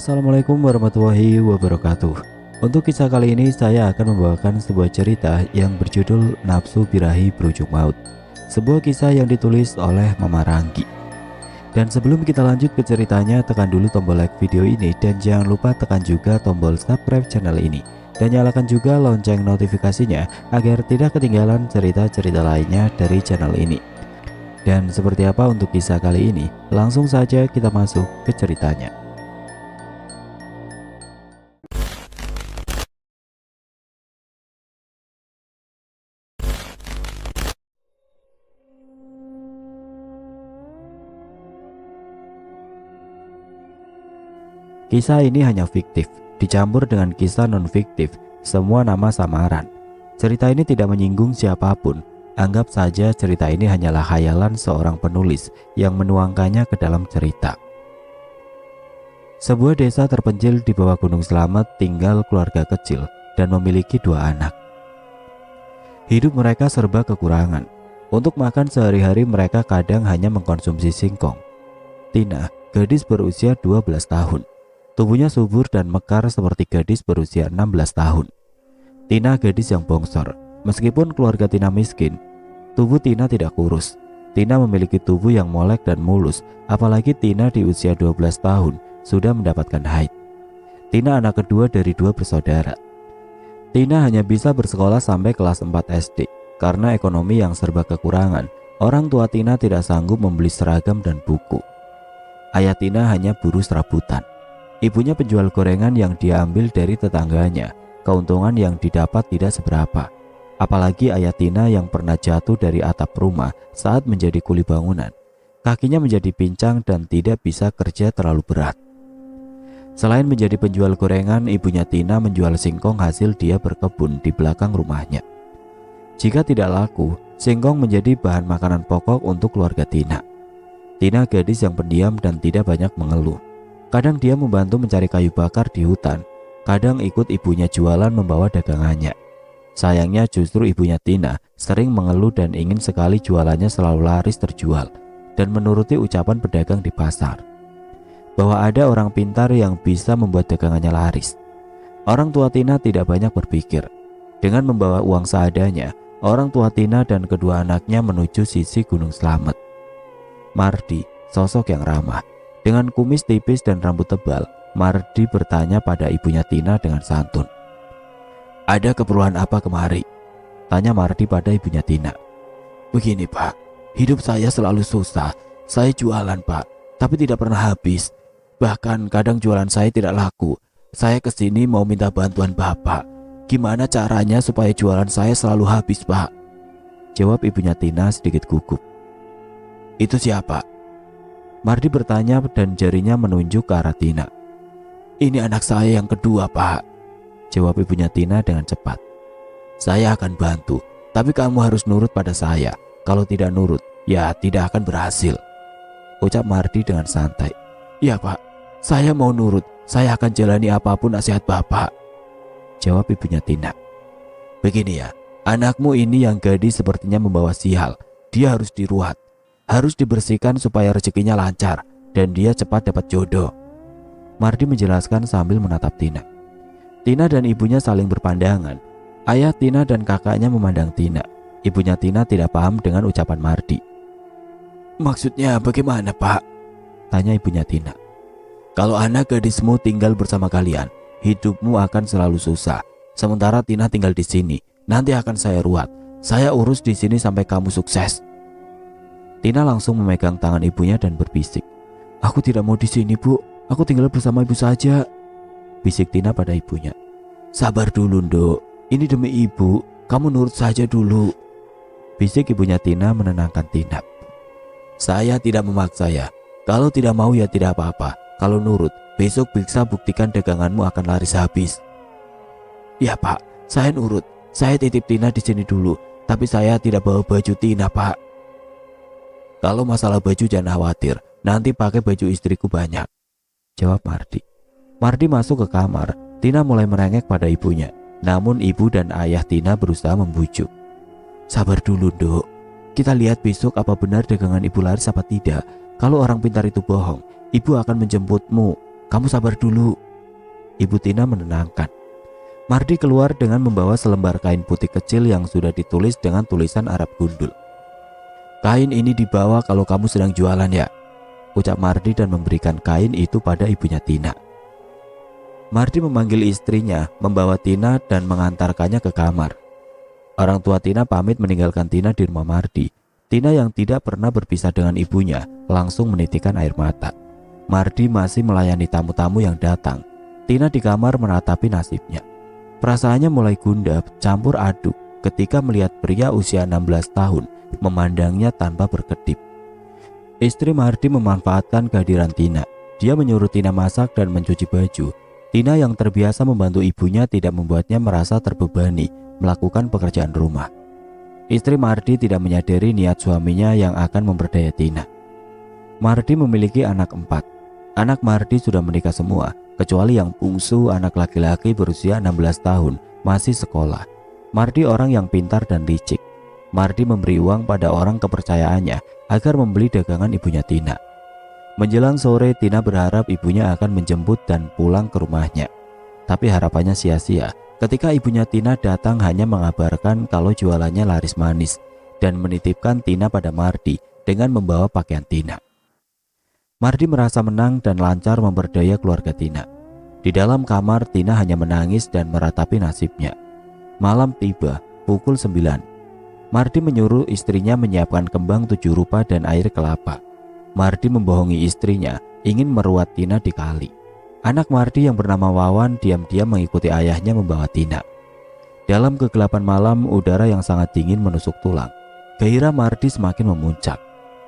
Assalamualaikum warahmatullahi wabarakatuh. Untuk kisah kali ini saya akan membawakan sebuah cerita yang berjudul Nafsu Birahi Berujung Maut. Sebuah kisah yang ditulis oleh Mama Ranggi. Dan sebelum kita lanjut ke ceritanya, tekan dulu tombol like video ini dan jangan lupa tekan juga tombol subscribe channel ini. Dan nyalakan juga lonceng notifikasinya agar tidak ketinggalan cerita-cerita lainnya dari channel ini. Dan seperti apa untuk kisah kali ini? Langsung saja kita masuk ke ceritanya. Kisah ini hanya fiktif, dicampur dengan kisah non-fiktif, semua nama samaran. Cerita ini tidak menyinggung siapapun, anggap saja cerita ini hanyalah khayalan seorang penulis yang menuangkannya ke dalam cerita. Sebuah desa terpencil di bawah Gunung Slamet tinggal keluarga kecil dan memiliki 2 anak. Hidup mereka serba kekurangan. Untuk makan sehari-hari mereka kadang hanya mengkonsumsi singkong. Tina, gadis berusia 12 tahun. Tubuhnya subur dan mekar seperti gadis berusia 16 tahun. Tina gadis yang bongsor. Meskipun keluarga Tina miskin, tubuh Tina tidak kurus. Tina memiliki tubuh yang molek dan mulus, apalagi Tina di usia 12 tahun sudah mendapatkan haid. Tina anak kedua dari 2 bersaudara. Tina hanya bisa bersekolah sampai kelas 4 SD. Karena ekonomi yang serba kekurangan, orang tua Tina tidak sanggup membeli seragam dan buku. Ayah Tina hanya buruh serabutan. Ibunya penjual gorengan yang dia ambil dari tetangganya. Keuntungan yang didapat tidak seberapa. Apalagi ayah Tina yang pernah jatuh dari atap rumah saat menjadi kuli bangunan. Kakinya menjadi pincang dan tidak bisa kerja terlalu berat. Selain menjadi penjual gorengan, ibunya Tina menjual singkong hasil dia berkebun di belakang rumahnya. Jika tidak laku, singkong menjadi bahan makanan pokok untuk keluarga Tina. Tina gadis yang pendiam dan tidak banyak mengeluh. Kadang dia membantu mencari kayu bakar di hutan, kadang ikut ibunya jualan membawa dagangannya. Sayangnya justru ibunya Tina sering mengeluh dan ingin sekali jualannya selalu laris terjual dan menuruti ucapan pedagang di pasar bahwa ada orang pintar yang bisa membuat dagangannya laris. Orang tua Tina tidak banyak berpikir. Dengan membawa uang seadanya, orang tua Tina dan kedua anaknya menuju sisi Gunung Slamet. Mardi, sosok yang ramah. Dengan kumis tipis dan rambut tebal, Mardi bertanya pada ibunya Tina dengan santun. "Ada keperluan apa kemari?" tanya Mardi pada ibunya Tina. "Begini Pak, hidup saya selalu susah. Saya jualan Pak, tapi tidak pernah habis. Bahkan kadang jualan saya tidak laku. Saya kesini mau minta bantuan Bapak. Gimana caranya supaya jualan saya selalu habis Pak?" jawab ibunya Tina sedikit gugup. "Itu siapa?" Mardi bertanya dan jarinya menunjuk ke arah Tina. "Ini anak saya yang kedua Pak," jawab ibunya Tina dengan cepat. "Saya akan bantu, tapi kamu harus nurut pada saya. Kalau tidak nurut, ya tidak akan berhasil," ucap Mardi dengan santai. "Ya Pak, saya mau nurut. Saya akan jalani apapun nasihat Bapak," jawab ibunya Tina. "Begini ya, anakmu ini yang gadis sepertinya membawa sial. Dia harus diruat. Harus dibersihkan supaya rezekinya lancar dan dia cepat dapat jodoh," Mardi menjelaskan sambil menatap Tina. Tina dan ibunya saling berpandangan. Ayah Tina dan kakaknya memandang Tina. Ibunya Tina tidak paham dengan ucapan Mardi. "Maksudnya bagaimana Pak?" tanya ibunya Tina. "Kalau anak gadismu tinggal bersama kalian, hidupmu akan selalu susah. Sementara Tina tinggal di sini, nanti akan saya ruat. Saya urus di sini sampai kamu sukses." Tina langsung memegang tangan ibunya dan berbisik. "Aku tidak mau di sini Bu, aku tinggal bersama ibu saja," bisik Tina pada ibunya. "Sabar dulu Nduk, ini demi ibu, kamu nurut saja dulu," bisik ibunya Tina menenangkan Tina. "Saya tidak memaksa ya, kalau tidak mau ya tidak apa-apa, kalau nurut besok bisa buktikan daganganmu akan laris habis." "Ya Pak, saya nurut, saya titip Tina di sini dulu, tapi saya tidak bawa baju Tina Pak." "Kalau masalah baju jangan khawatir, nanti pakai baju istriku banyak," jawab Mardi. Mardi masuk ke kamar. Tina mulai merengek pada ibunya. Namun ibu dan ayah Tina berusaha membujuk. "Sabar dulu Nduk, kita lihat besok apa benar dagangan ibu laris apa tidak. Kalau orang pintar itu bohong, ibu akan menjemputmu," kamu sabar dulu. Ibu Tina menenangkan. Mardi keluar dengan membawa selembar kain putih kecil yang sudah ditulis dengan tulisan Arab gundul. Kain ini dibawa kalau kamu sedang jualan ya, ucap Mardi dan memberikan kain itu pada ibunya Tina. Mardi memanggil istrinya, membawa Tina dan mengantarkannya ke kamar. Orang tua Tina pamit meninggalkan Tina di rumah Mardi. Tina yang tidak pernah berpisah dengan ibunya langsung menitikkan air mata. Mardi masih melayani tamu-tamu yang datang. Tina di kamar meratapi nasibnya. Perasaannya mulai gundah campur aduk ketika melihat pria usia 16 tahun memandangnya tanpa berkedip. Istri Mardi memanfaatkan kehadiran Tina. Dia menyuruh Tina masak dan mencuci baju. Tina yang terbiasa membantu ibunya tidak membuatnya merasa terbebani melakukan pekerjaan rumah. Istri Mardi tidak menyadari niat suaminya yang akan memperdaya Tina. Mardi memiliki anak 4. Anak Mardi sudah menikah semua, kecuali yang bungsu anak laki-laki berusia 16 tahun, masih sekolah. Mardi orang yang pintar dan licik. Mardi memberi uang pada orang kepercayaannya agar membeli dagangan ibunya Tina. Menjelang sore, Tina berharap ibunya akan menjemput dan pulang ke rumahnya. Tapi harapannya sia-sia ketika ibunya Tina datang hanya mengabarkan kalau jualannya laris manis dan menitipkan Tina pada Mardi dengan membawa pakaian Tina. Mardi merasa menang dan lancar memperdaya keluarga Tina. Di dalam kamar, Tina hanya menangis dan meratapi nasibnya. Malam tiba, pukul 9. Mardi menyuruh istrinya menyiapkan kembang 7 rupa dan air kelapa. Mardi membohongi istrinya, ingin meruat Tina di kali. Anak Mardi yang bernama Wawan diam-diam mengikuti ayahnya membawa Tina. Dalam kegelapan malam, udara yang sangat dingin menusuk tulang. Gairah Mardi semakin memuncak.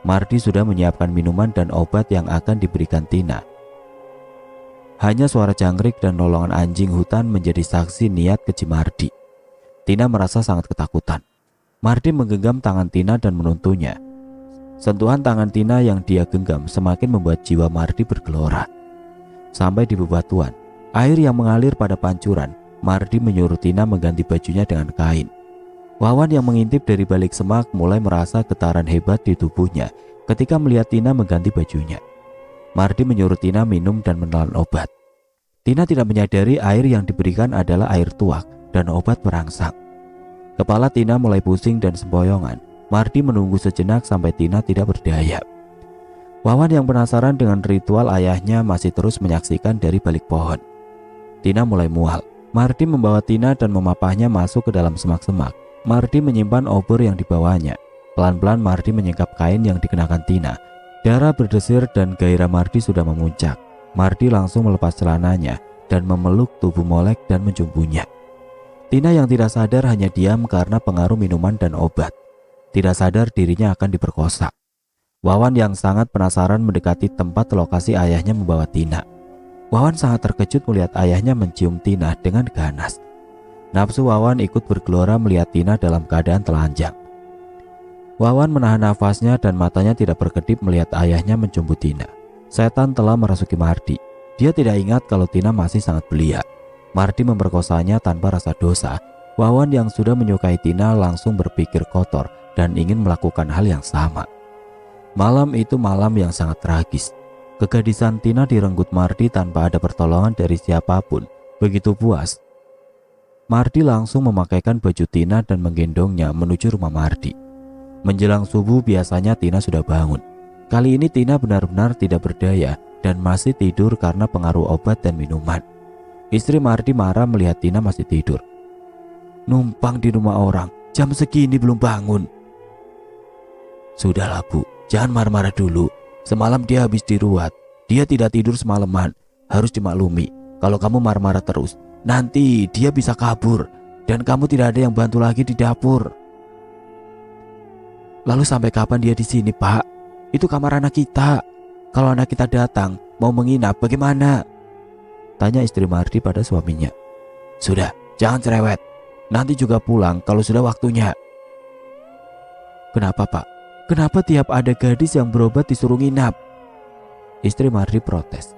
Mardi sudah menyiapkan minuman dan obat yang akan diberikan Tina. Hanya suara jangkrik dan lolongan anjing hutan menjadi saksi niat keji Mardi. Tina merasa sangat ketakutan. Mardi menggenggam tangan Tina dan menuntunnya. Sentuhan tangan Tina yang dia genggam semakin membuat jiwa Mardi bergelora. Sampai di bebatuan, air yang mengalir pada pancuran, Mardi menyuruh Tina mengganti bajunya dengan kain. Wawan yang mengintip dari balik semak mulai merasa getaran hebat di tubuhnya ketika melihat Tina mengganti bajunya. Mardi menyuruh Tina minum dan menelan obat. Tina tidak menyadari air yang diberikan adalah air tuak dan obat perangsang. Kepala Tina mulai pusing dan sempoyongan. Mardi menunggu sejenak sampai Tina tidak berdaya. Wawan yang penasaran dengan ritual ayahnya masih terus menyaksikan dari balik pohon. Tina mulai mual. Mardi membawa Tina dan memapahnya masuk ke dalam semak-semak. Mardi menyimpan obor yang dibawanya. Pelan-pelan Mardi menyingkap kain yang dikenakan Tina. Darah berdesir dan gairah Mardi sudah memuncak. Mardi langsung melepas celananya dan memeluk tubuh Molek dan menjumpunya. Tina yang tidak sadar hanya diam karena pengaruh minuman dan obat. Tidak sadar dirinya akan diperkosa. Wawan yang sangat penasaran mendekati tempat lokasi ayahnya membawa Tina. Wawan sangat terkejut melihat ayahnya mencium Tina dengan ganas. Nafsu Wawan ikut bergelora melihat Tina dalam keadaan telanjang. Wawan menahan nafasnya dan matanya tidak berkedip melihat ayahnya menjemput Tina. Setan telah merasuki Mardi. Dia tidak ingat kalau Tina masih sangat belia. Mardi memperkosanya tanpa rasa dosa. Wawan yang sudah menyukai Tina langsung berpikir kotor dan ingin melakukan hal yang sama. Malam itu malam yang sangat tragis. Kegadisan Tina direnggut Mardi tanpa ada pertolongan dari siapapun. Begitu puas, Mardi langsung memakaikan baju Tina dan menggendongnya menuju rumah Mardi. Menjelang subuh biasanya Tina sudah bangun. Kali ini Tina benar-benar tidak berdaya dan masih tidur karena pengaruh obat dan minuman. Istri Mardi marah melihat Tina masih tidur. Numpang di rumah orang, jam segini belum bangun. Sudahlah Bu, jangan marah-marah dulu. Semalam dia habis diruat. Dia tidak tidur semalaman. Harus dimaklumi, kalau kamu marah-marah terus, nanti dia bisa kabur dan kamu tidak ada yang bantu lagi di dapur. Lalu sampai kapan dia di sini, Pak? Itu kamar anak kita. Kalau anak kita datang mau menginap bagaimana? Tanya istri Mardi pada suaminya. Sudah, jangan cerewet. Nanti juga pulang kalau sudah waktunya. Kenapa, Pak? Kenapa tiap ada gadis yang berobat disuruh nginap? Istri Mardi protes.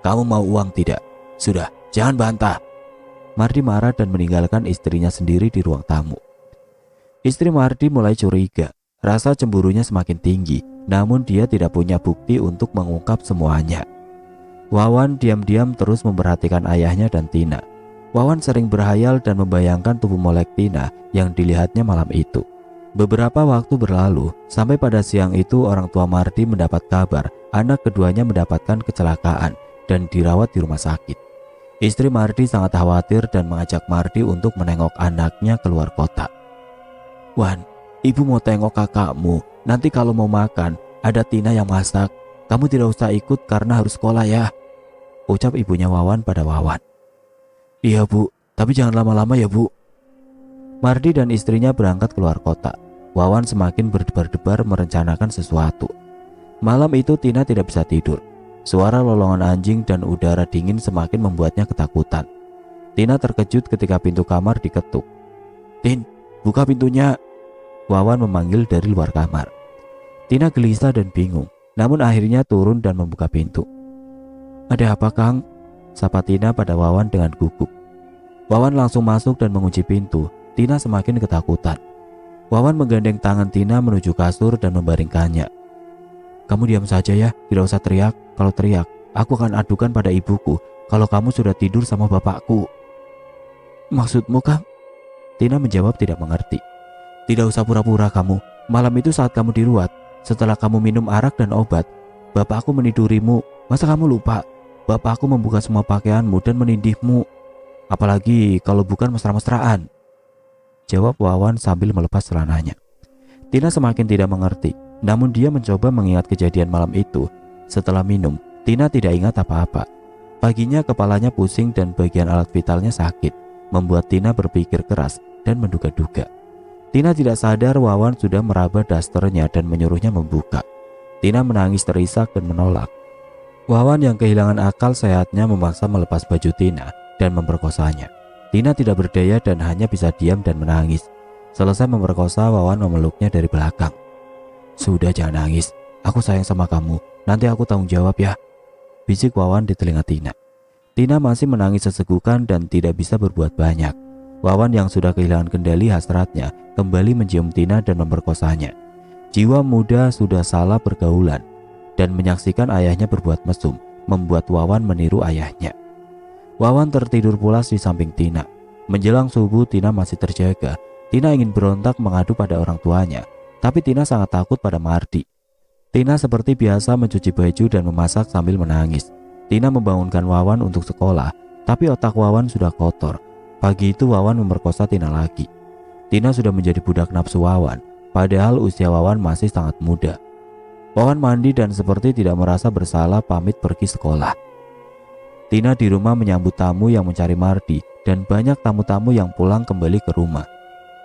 Kamu mau uang tidak? Sudah, jangan bantah. Mardi marah dan meninggalkan istrinya sendiri di ruang tamu. Istri Mardi mulai curiga. Rasa cemburunya semakin tinggi, namun dia tidak punya bukti untuk mengungkap semuanya. Wawan diam-diam terus memperhatikan ayahnya dan Tina. Wawan sering berhayal dan membayangkan tubuh molek Tina yang dilihatnya malam itu. Beberapa waktu berlalu, sampai pada siang itu orang tua Mardi mendapat kabar anak keduanya mendapatkan kecelakaan dan dirawat di rumah sakit. Istri Mardi sangat khawatir dan mengajak Mardi untuk menengok anaknya keluar kota. "Wan, ibu mau tengok kakakmu. Nanti kalau mau makan, ada Tina yang masak. Kamu tidak usah ikut karena harus sekolah ya," ucap ibunya Wawan pada Wawan. "Iya bu, tapi jangan lama-lama ya bu." Mardi dan istrinya berangkat keluar kota. Wawan semakin berdebar-debar merencanakan sesuatu. Malam itu Tina tidak bisa tidur. Suara lolongan anjing dan udara dingin semakin membuatnya ketakutan. Tina terkejut ketika pintu kamar diketuk. "Tin, buka pintunya," Wawan memanggil dari luar kamar. Tina gelisah dan bingung, namun akhirnya turun dan membuka pintu. "Ada apa, Kang?" sapa Tina pada Wawan dengan gugup. Wawan langsung masuk dan mengunci pintu. Tina semakin ketakutan. Wawan menggandeng tangan Tina menuju kasur dan membaringkannya. "Kamu diam saja ya, tidak usah teriak. Kalau teriak, aku akan adukan pada ibuku kalau kamu sudah tidur sama bapakku." "Maksudmu, Kang?" Tina menjawab tidak mengerti. "Tidak usah pura-pura kamu. Malam itu saat kamu diruat, setelah kamu minum arak dan obat, bapakku menidurimu. Masa kamu lupa? Bapakku membuka semua pakaianmu dan menindihmu. Apalagi kalau bukan mesra-mesraan," jawab Wawan sambil melepas celananya. Tina semakin tidak mengerti, namun dia mencoba mengingat kejadian malam itu. Setelah minum, Tina tidak ingat apa-apa. Paginya kepalanya pusing dan bagian alat vitalnya sakit, membuat Tina berpikir keras dan menduga-duga. Tina tidak sadar Wawan sudah meraba dasternya dan menyuruhnya membuka. Tina menangis terisak dan menolak. Wawan yang kehilangan akal sehatnya memaksa melepas baju Tina dan memperkosanya. Tina tidak berdaya dan hanya bisa diam dan menangis. Selesai memperkosa, Wawan memeluknya dari belakang. "Sudah, jangan nangis. Aku sayang sama kamu. Nanti aku tanggung jawab ya," bisik Wawan di telinga Tina. Tina masih menangis sesegukan dan tidak bisa berbuat banyak. Wawan yang sudah kehilangan kendali hasratnya kembali mencium Tina dan memperkosanya. Jiwa muda sudah salah pergaulan dan menyaksikan ayahnya berbuat mesum membuat Wawan meniru ayahnya. Wawan tertidur pulas di samping Tina. Menjelang subuh Tina masih terjaga. Tina ingin berontak mengadu pada orang tuanya, tapi Tina sangat takut pada Mardi. Tina seperti biasa mencuci baju dan memasak sambil menangis. Tina membangunkan Wawan untuk sekolah, tapi otak Wawan sudah kotor. Pagi itu Wawan memperkosa Tina lagi. Tina sudah menjadi budak nafsu Wawan, padahal usia Wawan masih sangat muda. Wawan mandi dan seperti tidak merasa bersalah pamit pergi sekolah. Tina di rumah menyambut tamu yang mencari Mardi dan banyak tamu-tamu yang pulang kembali ke rumah.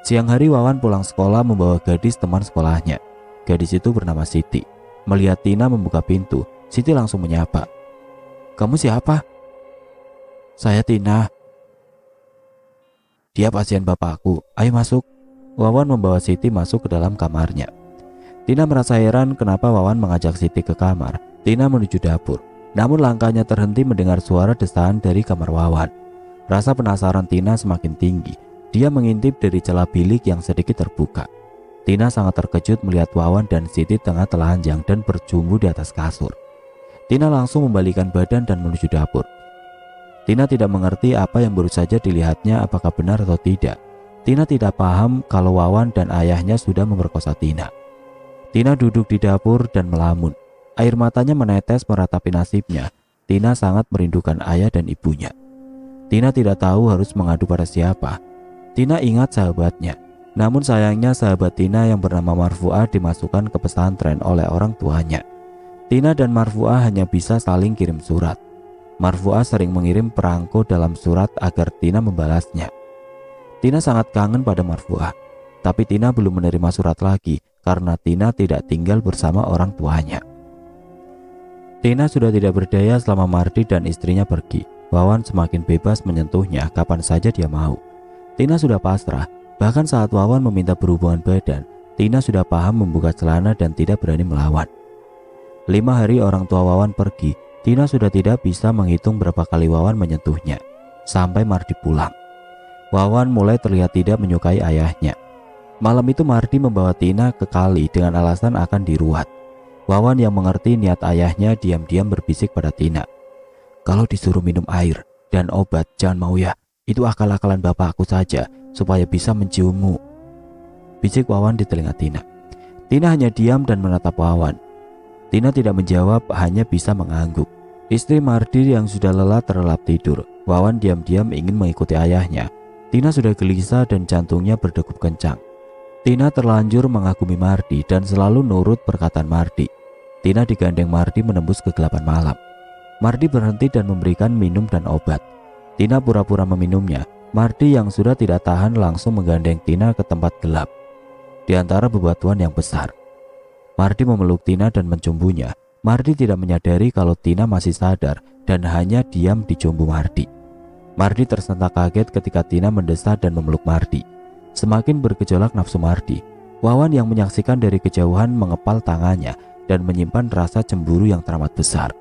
Siang hari Wawan pulang sekolah membawa gadis teman sekolahnya. Gadis itu bernama Siti. Melihat Tina membuka pintu, Siti langsung menyapa. "Kamu siapa?" "Saya Tina." "Dia pasien bapakku. Ayo masuk." Wawan membawa Siti masuk ke dalam kamarnya. Tina merasa heran kenapa Wawan mengajak Siti ke kamar. Tina menuju dapur, namun langkahnya terhenti mendengar suara desaan dari kamar Wawan. Rasa penasaran Tina semakin tinggi. Dia mengintip dari celah bilik yang sedikit terbuka. Tina sangat terkejut melihat Wawan dan Siti tengah telanjang dan berjumbu di atas kasur. Tina langsung membalikkan badan dan menuju dapur. Tina tidak mengerti apa yang baru saja dilihatnya apakah benar atau tidak. Tina tidak paham kalau Wawan dan ayahnya sudah memperkosa Tina. Tina duduk di dapur dan melamun. Air matanya menetes meratapi nasibnya. Tina sangat merindukan ayah dan ibunya. Tina tidak tahu harus mengadu pada siapa. Tina ingat sahabatnya. Namun sayangnya sahabat Tina yang bernama Marfuah dimasukkan ke pesantren oleh orang tuanya. Tina dan Marfuah hanya bisa saling kirim surat. Marfuah sering mengirim perangko dalam surat agar Tina membalasnya. Tina sangat kangen pada Marfuah, tapi Tina belum menerima surat lagi karena Tina tidak tinggal bersama orang tuanya. Tina sudah tidak berdaya selama Mardi dan istrinya pergi. Wawan semakin bebas menyentuhnya kapan saja dia mau. Tina sudah pasrah, bahkan saat Wawan meminta berhubungan badan, Tina sudah paham membuka celana dan tidak berani melawan. 5 hari orang tua Wawan pergi, Tina sudah tidak bisa menghitung berapa kali Wawan menyentuhnya, sampai Mardi pulang. Wawan mulai terlihat tidak menyukai ayahnya. Malam itu Mardi membawa Tina ke kali dengan alasan akan diruat. Wawan yang mengerti niat ayahnya diam-diam berbisik pada Tina. Kalau disuruh minum air dan obat jangan mau ya. Itu akal-akalan bapakku saja supaya bisa menciummu, bisik Wawan di telinga Tina. Tina hanya diam dan menatap Wawan. Tina tidak menjawab, hanya bisa mengangguk. Istri Mardi yang sudah lelah terlelap tidur. Wawan diam-diam ingin mengikuti ayahnya. Tina sudah gelisah dan jantungnya berdegup kencang. Tina terlanjur mengagumi Mardi dan selalu nurut perkataan Mardi. Tina digandeng Mardi menembus kegelapan malam. Mardi berhenti dan memberikan minum dan obat. Tina pura-pura meminumnya. Mardi yang sudah tidak tahan langsung menggandeng Tina ke tempat gelap di antara bebatuan yang besar. Mardi memeluk Tina dan mencumbunya. Mardi tidak menyadari kalau Tina masih sadar dan hanya diam di cumbu Mardi. Mardi tersentak kaget ketika Tina mendesak dan memeluk Mardi. Semakin bergejolak nafsu Mardi. Wawan yang menyaksikan dari kejauhan mengepal tangannya dan menyimpan rasa cemburu yang teramat besar.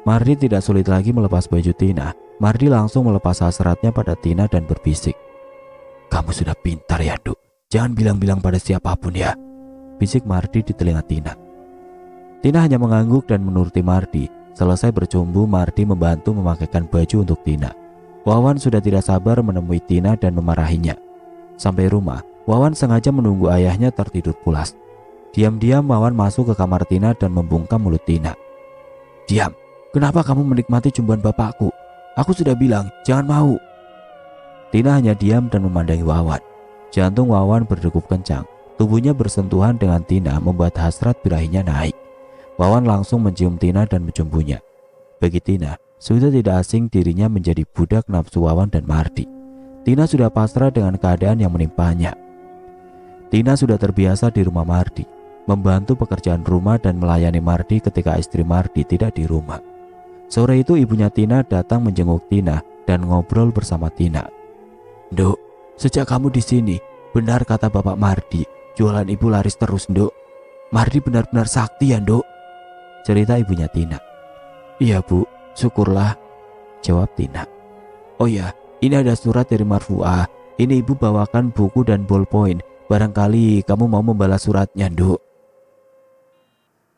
Mardi tidak sulit lagi melepas baju Tina. Mardi langsung melepas hasratnya pada Tina dan berbisik, "Kamu sudah pintar ya, Duk. Jangan bilang-bilang pada siapapun ya," bisik Mardi di telinga Tina. Tina hanya mengangguk dan menuruti Mardi. Selesai bercumbu, Mardi membantu memakaikan baju untuk Tina. Wawan sudah tidak sabar menemui Tina dan memarahinya. Sampai rumah, Wawan sengaja menunggu ayahnya tertidur pulas. Diam-diam Wawan masuk ke kamar Tina dan membungkam mulut Tina. "Diam, kenapa kamu menikmati cumbuan bapakku? Aku sudah bilang, jangan mau." Tina hanya diam dan memandangi Wawan. Jantung Wawan berdegup kencang. Tubuhnya bersentuhan dengan Tina membuat hasrat birahinya naik. Wawan langsung mencium Tina dan mencumbunya. Bagi Tina, sudah tidak asing dirinya menjadi budak nafsu Wawan dan Mardi. Tina sudah pasrah dengan keadaan yang menimpanya. Tina sudah terbiasa di rumah Mardi, membantu pekerjaan rumah dan melayani Mardi ketika istri Mardi tidak di rumah. Sore itu ibunya Tina datang menjenguk Tina dan ngobrol bersama Tina. "Nduk, sejak kamu di sini, benar kata Bapak Mardi, jualan ibu laris terus, Nduk. Mardi benar-benar sakti ya, Nduk," cerita ibunya Tina. "Iya, Bu, syukurlah," jawab Tina. "Oh ya, ini ada surat dari Marfuah. Ini ibu bawakan buku dan ballpoint. Barangkali kamu mau membalas suratnya, Nduk."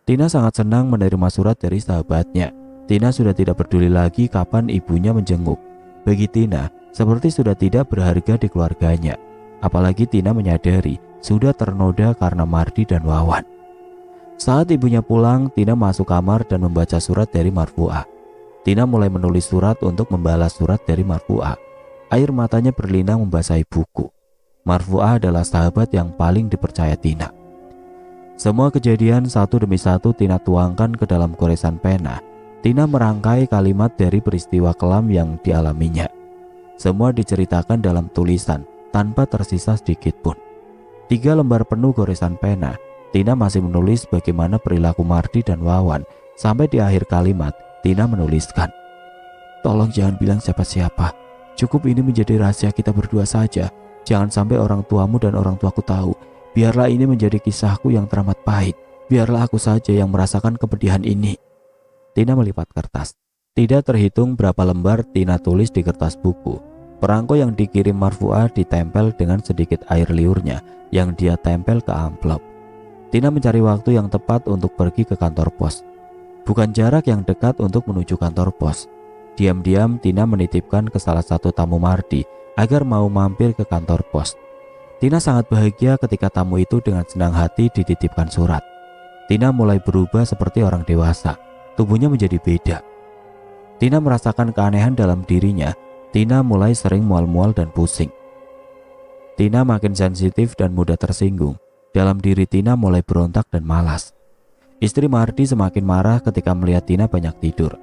Tina sangat senang menerima surat dari sahabatnya. Tina sudah tidak peduli lagi kapan ibunya menjenguk. Bagi Tina, seperti sudah tidak berharga di keluarganya. Apalagi Tina menyadari sudah ternoda karena Mardi dan Wawan. Saat ibunya pulang, Tina masuk kamar dan membaca surat dari Marfuah. Tina mulai menulis surat untuk membalas surat dari Marfuah. Air matanya berlinang membasahi buku. Marfuah adalah sahabat yang paling dipercaya Tina. Semua kejadian satu demi satu Tina tuangkan ke dalam goresan pena. Tina merangkai kalimat dari peristiwa kelam yang dialaminya. Semua diceritakan dalam tulisan tanpa tersisa sedikit pun. 3 lembar penuh goresan pena. Tina masih menulis bagaimana perilaku Mardi dan Wawan. Sampai di akhir kalimat Tina menuliskan, "Tolong jangan bilang siapa-siapa. Cukup ini menjadi rahasia kita berdua saja. Jangan sampai orang tuamu dan orang tuaku tahu. Biarlah ini menjadi kisahku yang teramat pahit. Biarlah aku saja yang merasakan kepedihan ini." Tina melipat kertas. Tidak terhitung berapa lembar Tina tulis di kertas buku. Perangko yang dikirim Marfuah ditempel dengan sedikit air liurnya yang dia tempel ke amplop. Tina mencari waktu yang tepat untuk pergi ke kantor pos. Bukan jarak yang dekat untuk menuju kantor pos. Diam-diam Tina menitipkan ke salah satu tamu Mardi agar mau mampir ke kantor pos. Tina sangat bahagia ketika tamu itu dengan senang hati dititipkan surat. Tina mulai berubah seperti orang dewasa. Tubuhnya menjadi beda. Tina merasakan keanehan dalam dirinya. Tina mulai sering mual-mual dan pusing. Tina makin sensitif dan mudah tersinggung. Dalam diri Tina mulai berontak dan malas. Istri Mardi semakin marah ketika melihat Tina banyak tidur.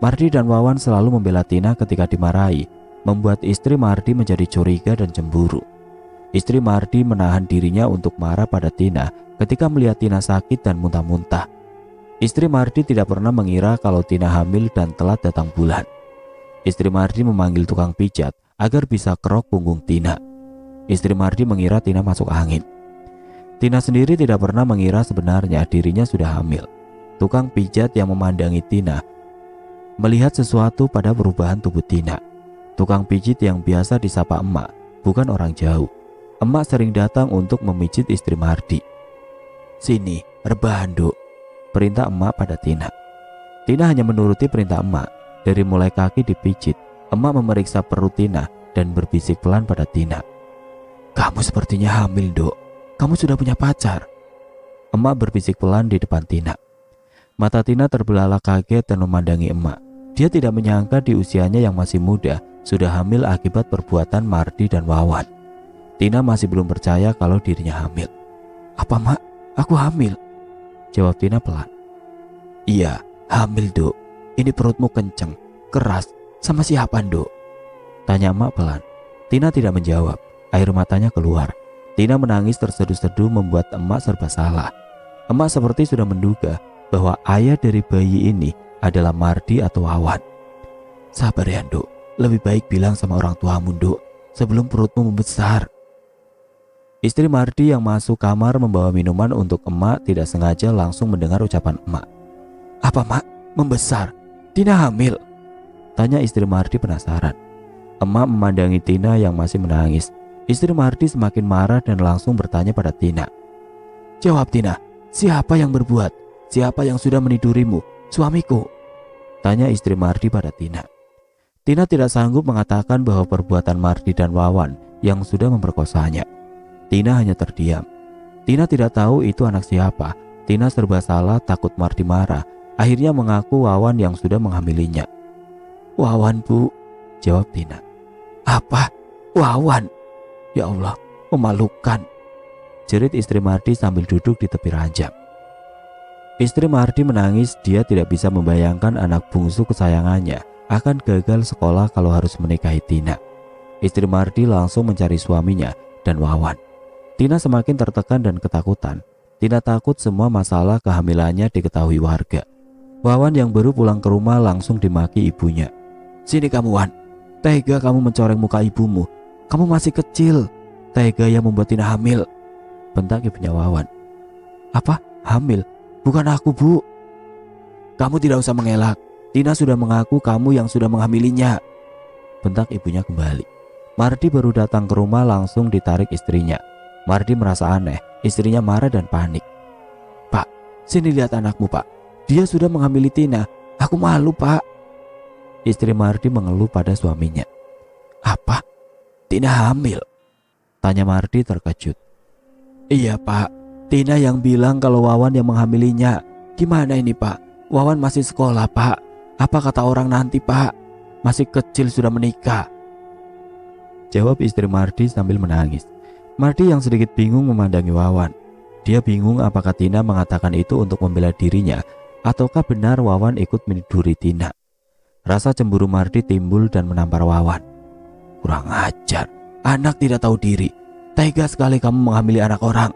Mardi dan Wawan selalu membela Tina ketika dimarahi, membuat istri Mardi menjadi curiga dan cemburu. Istri Mardi menahan dirinya untuk marah pada Tina ketika melihat Tina sakit dan muntah-muntah. Istri Mardi tidak pernah mengira kalau Tina hamil dan telat datang bulan. Istri Mardi memanggil tukang pijat agar bisa kerok punggung Tina. Istri Mardi mengira Tina masuk angin. Tina sendiri tidak pernah mengira sebenarnya dirinya sudah hamil. Tukang pijat yang memandangi Tina melihat sesuatu pada perubahan tubuh Tina. Tukang pijit yang biasa disapa emak, bukan orang jauh. Emak sering datang untuk memijit istri Mardi. "Sini, rebahan, Duk," perintah emak pada Tina. Tina hanya menuruti perintah emak. Dari mulai kaki dipijit, emak memeriksa perut Tina dan berbisik pelan pada Tina. "Kamu sepertinya hamil, Dok. Kamu sudah punya pacar." Emak berbisik pelan di depan Tina. Mata Tina terbelalak kaget dan memandangi emak. Dia tidak menyangka di usianya yang masih muda sudah hamil akibat perbuatan Mardi dan Wawan. Tina masih belum percaya kalau dirinya hamil. "Apa, Mak? Aku hamil?" jawab Tina pelan. "Iya, hamil, Dok. Ini perutmu kenceng, keras. Sama siapa, Dok?" tanya emak pelan. Tina tidak menjawab. Air matanya keluar. Tina menangis terseduh-seduh membuat emak serba salah. Emak seperti sudah menduga bahwa ayah dari bayi ini adalah Mardi atau Wawan. "Sabar ya, Dok. Lebih baik bilang sama orang tuamu, Dok, sebelum perutmu membesar." Istri Mardi yang masuk kamar membawa minuman untuk emak tidak sengaja langsung mendengar ucapan emak. "Apa, Mak? Membesar? Tina hamil?" tanya istri Mardi penasaran. Emak memandangi Tina yang masih menangis. Istri Mardi semakin marah dan langsung bertanya pada Tina. "Jawab, Tina, siapa yang berbuat? Siapa yang sudah menidurimu? Suamiku?" tanya istri Mardi pada Tina. Tina tidak sanggup mengatakan bahwa perbuatan Mardi dan Wawan yang sudah memperkosanya. Tina hanya terdiam. Tina tidak tahu itu anak siapa. Tina serba salah, takut Mardi marah. Akhirnya mengaku Wawan yang sudah menghamilinya. "Wawan, Bu," jawab Tina. "Apa? Wawan? Ya Allah, memalukan," jerit istri Mardi sambil duduk di tepi ranjang. Istri Mardi menangis. Dia tidak bisa membayangkan anak bungsu kesayangannya akan gagal sekolah kalau harus menikahi Tina. Istri Mardi langsung mencari suaminya dan Wawan. Tina semakin tertekan dan ketakutan. Tina takut semua masalah kehamilannya diketahui warga. Wawan yang baru pulang ke rumah langsung dimaki ibunya. "Sini kamu, Wan. Tega kamu mencoreng muka ibumu. Kamu masih kecil. Tega yang membuat Tina hamil," bentak ibunya Wawan. "Apa? Hamil? Bukan aku, Bu." "Kamu tidak usah mengelak. Tina sudah mengaku kamu yang sudah menghamilinya," bentak ibunya kembali. Mardi baru datang ke rumah langsung ditarik istrinya. Mardi merasa aneh. Istrinya marah dan panik. "Pak, sini lihat anakmu, Pak. Dia sudah menghamili Tina. Aku malu, Pak." Istri Mardi mengeluh pada suaminya. "Apa? Tina hamil?" tanya Mardi terkejut. "Iya, Pak. Tina yang bilang kalau Wawan yang menghamilinya. Gimana ini, Pak? Wawan masih sekolah, Pak. Apa kata orang nanti, Pak? Masih kecil sudah menikah," jawab istri Mardi sambil menangis. Mardi yang sedikit bingung memandangi Wawan. Dia bingung apakah Tina mengatakan itu untuk membela dirinya ataukah benar Wawan ikut meniduri Tina. Rasa cemburu Mardi timbul dan menampar Wawan. "Kurang ajar, anak tidak tahu diri. Tega sekali kamu menghamili anak orang."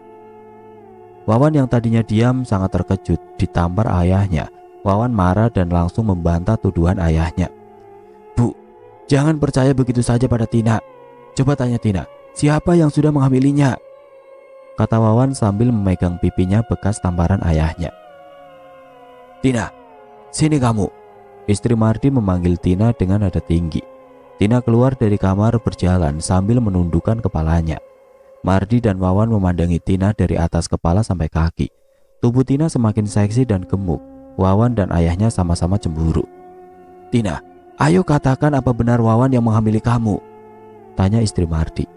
Wawan yang tadinya diam sangat terkejut ditampar ayahnya. Wawan marah dan langsung membantah tuduhan ayahnya. "Bu, jangan percaya begitu saja pada Tina. Coba tanya Tina, siapa yang sudah menghamilinya?" kata Wawan sambil memegang pipinya bekas tamparan ayahnya. "Tina, sini kamu." Istri Mardi memanggil Tina dengan nada tinggi. Tina keluar dari kamar berjalan sambil menundukkan kepalanya. Mardi dan Wawan memandangi Tina dari atas kepala sampai kaki. Tubuh Tina semakin seksi dan gemuk. Wawan dan ayahnya sama-sama cemburu. "Tina, ayo katakan apa benar Wawan yang menghamili kamu?" tanya istri Mardi.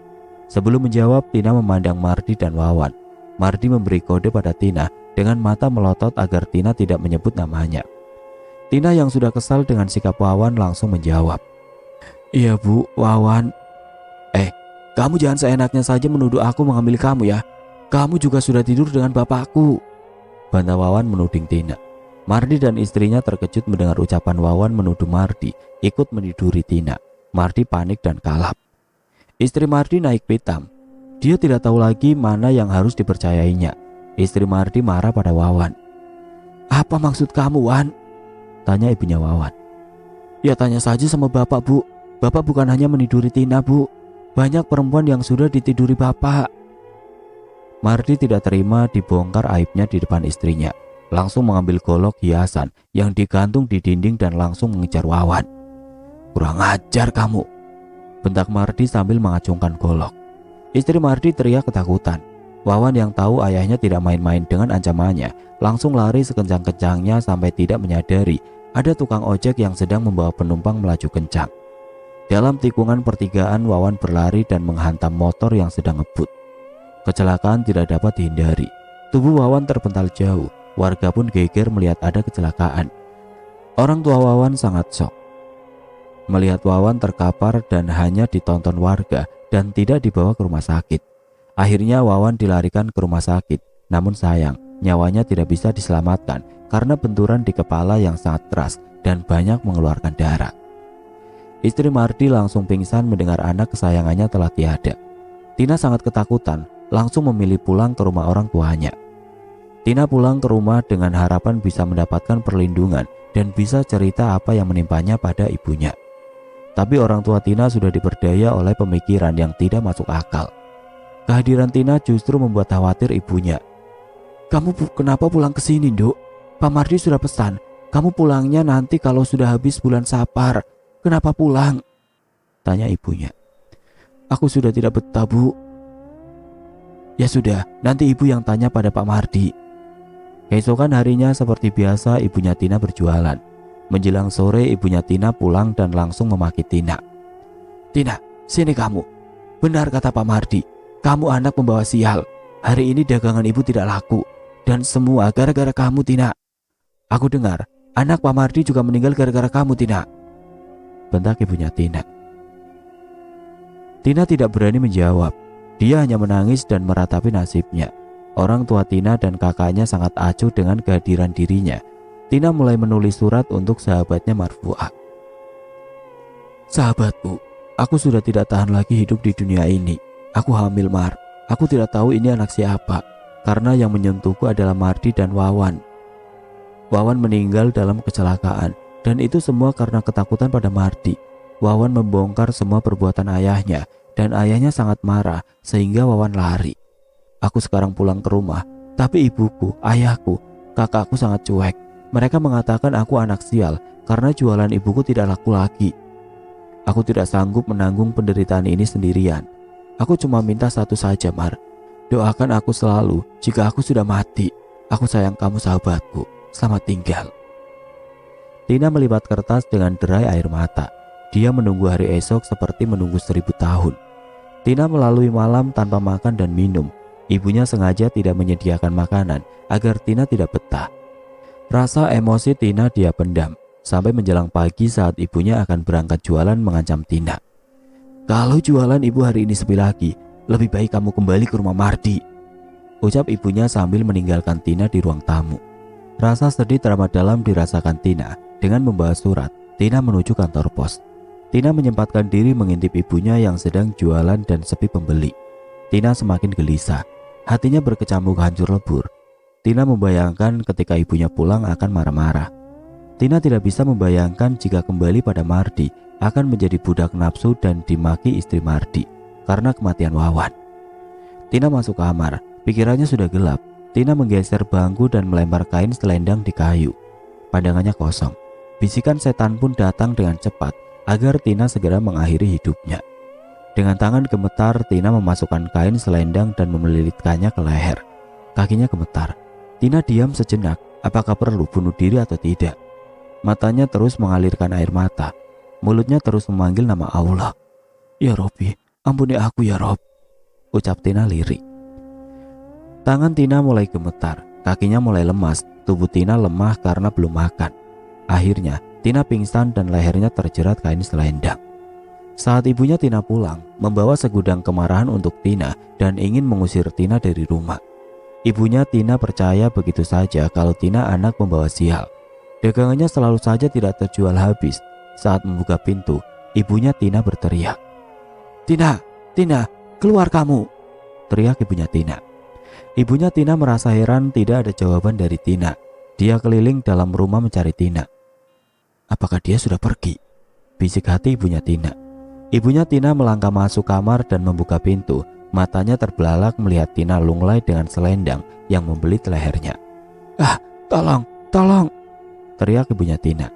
Sebelum menjawab, Tina memandang Mardi dan Wawan. Mardi memberi kode pada Tina dengan mata melotot agar Tina tidak menyebut namanya. Tina yang sudah kesal dengan sikap Wawan langsung menjawab. "Iya, Bu, Wawan." Kamu jangan seenaknya saja menuduh aku mengambil kamu ya. Kamu juga sudah tidur dengan bapakku," bantah Wawan menuding Tina. Mardi dan istrinya terkejut mendengar ucapan Wawan menuduh Mardi ikut meniduri Tina. Mardi panik dan kalap. Istri Mardi naik pitam. Dia tidak tahu lagi mana yang harus dipercayainya. Istri Mardi marah pada Wawan. "Apa maksud kamu, Wan?" tanya ibunya Wawan. "Ya tanya saja sama bapak, Bu. Bapak bukan hanya meniduri Tina, Bu. Banyak perempuan yang sudah ditiduri bapak." Mardi tidak terima dibongkar aibnya di depan istrinya. Langsung mengambil golok hiasan yang digantung di dinding dan langsung mengejar Wawan. "Kurang ajar kamu," bentak Mardi sambil mengacungkan golok. Istri Mardi teriak ketakutan. Wawan yang tahu ayahnya tidak main-main dengan ancamannya langsung lari sekencang-kencangnya sampai tidak menyadari ada tukang ojek yang sedang membawa penumpang melaju kencang. Dalam tikungan pertigaan, Wawan berlari dan menghantam motor yang sedang ngebut. Kecelakaan tidak dapat dihindari. Tubuh Wawan terpental jauh. Warga pun geger melihat ada kecelakaan. Orang tua Wawan sangat shock melihat Wawan terkapar dan hanya ditonton warga dan tidak dibawa ke rumah sakit. Akhirnya Wawan dilarikan ke rumah sakit. Namun sayang, nyawanya tidak bisa diselamatkan karena benturan di kepala yang sangat keras dan banyak mengeluarkan darah. Istri Mardi langsung pingsan mendengar anak kesayangannya telah tiada. Tina sangat ketakutan, langsung memilih pulang ke rumah orang tuanya. Tina pulang ke rumah dengan harapan bisa mendapatkan perlindungan dan bisa cerita apa yang menimpanya pada ibunya. Tapi orang tua Tina sudah diperdaya oleh pemikiran yang tidak masuk akal. Kehadiran Tina justru membuat khawatir ibunya. "Kamu kenapa pulang ke sini, Nduk? Pak Mardi sudah pesan, kamu pulangnya nanti kalau sudah habis bulan Sapar. Kenapa pulang?" tanya ibunya. "Aku sudah tidak betah, Bu." "Ya sudah, nanti ibu yang tanya pada Pak Mardi." Keesokan harinya seperti biasa ibunya Tina berjualan. Menjelang sore ibunya Tina pulang dan langsung memaki Tina. "Tina, sini kamu. Benar kata Pak Mardi, kamu anak pembawa sial. Hari ini dagangan ibu tidak laku. Dan semua gara-gara kamu, Tina. Aku dengar anak Pak Mardi juga meninggal gara-gara kamu, Tina," bentak ibunya Tina. Tina tidak berani menjawab. Dia hanya menangis dan meratapi nasibnya. Orang tua Tina dan kakaknya sangat acuh dengan kehadiran dirinya. Tina mulai menulis surat untuk sahabatnya Marfuah. "Sahabatku, aku sudah tidak tahan lagi hidup di dunia ini. Aku hamil, Mar. Aku tidak tahu ini anak siapa, karena yang menyentuhku adalah Mardi dan Wawan. Wawan meninggal dalam kecelakaan, dan itu semua karena ketakutan pada Mardi. Wawan membongkar semua perbuatan ayahnya, dan ayahnya sangat marah sehingga Wawan lari. Aku sekarang pulang ke rumah, tapi ibuku, ayahku, kakakku sangat cuek. Mereka mengatakan aku anak sial karena jualan ibuku tidak laku lagi. Aku tidak sanggup menanggung penderitaan ini sendirian. Aku cuma minta satu saja, Mar. Doakan aku selalu jika aku sudah mati. Aku sayang kamu, sahabatku. Selamat tinggal." Tina melipat kertas dengan derai air mata. Dia menunggu hari esok seperti menunggu 1000 tahun. Tina melalui malam tanpa makan dan minum. Ibunya sengaja tidak menyediakan makanan agar Tina tidak betah. Rasa emosi Tina dia pendam sampai menjelang pagi saat ibunya akan berangkat jualan mengancam Tina. "Kalau jualan ibu hari ini sepi lagi, lebih baik kamu kembali ke rumah Mardi," ucap ibunya sambil meninggalkan Tina di ruang tamu. Rasa sedih teramat dalam dirasakan Tina. Dengan membawa surat, Tina menuju kantor pos. Tina menyempatkan diri mengintip ibunya yang sedang jualan dan sepi pembeli. Tina semakin gelisah, hatinya berkecamuk hancur lebur. Tina membayangkan ketika ibunya pulang akan marah-marah. Tina tidak bisa membayangkan jika kembali pada Mardi akan menjadi budak nafsu dan dimaki istri Mardi karena kematian Wawan. Tina masuk kamar, pikirannya sudah gelap. Tina menggeser bangku dan melempar kain selendang di kayu. Pandangannya kosong. Bisikan setan pun datang dengan cepat agar Tina segera mengakhiri hidupnya. Dengan tangan gemetar, Tina memasukkan kain selendang dan memelilitkannya ke leher. Kakinya gemetar. Tina diam sejenak, apakah perlu bunuh diri atau tidak. Matanya terus mengalirkan air mata. Mulutnya terus memanggil nama Allah. "Ya Robbi, ampuni aku ya Rob," ucap Tina lirik. Tangan Tina mulai gemetar, kakinya mulai lemas, tubuh Tina lemah karena belum makan. Akhirnya Tina pingsan dan lehernya terjerat kain selendang. Saat ibunya Tina pulang, membawa segudang kemarahan untuk Tina dan ingin mengusir Tina dari rumah. Ibunya Tina percaya begitu saja kalau Tina anak pembawa sial. Dagangannya selalu saja tidak terjual habis. Saat membuka pintu, ibunya Tina berteriak, "Tina, Tina, keluar kamu!" teriak ibunya Tina. Ibunya Tina merasa heran tidak ada jawaban dari Tina. Dia keliling dalam rumah mencari Tina. "Apakah dia sudah pergi?" bisik hati ibunya Tina. Ibunya Tina melangkah masuk kamar dan membuka pintu. Matanya terbelalak melihat Tina lunglai dengan selendang yang membelit lehernya. "Ah, tolong, tolong!" teriak ibunya Tina.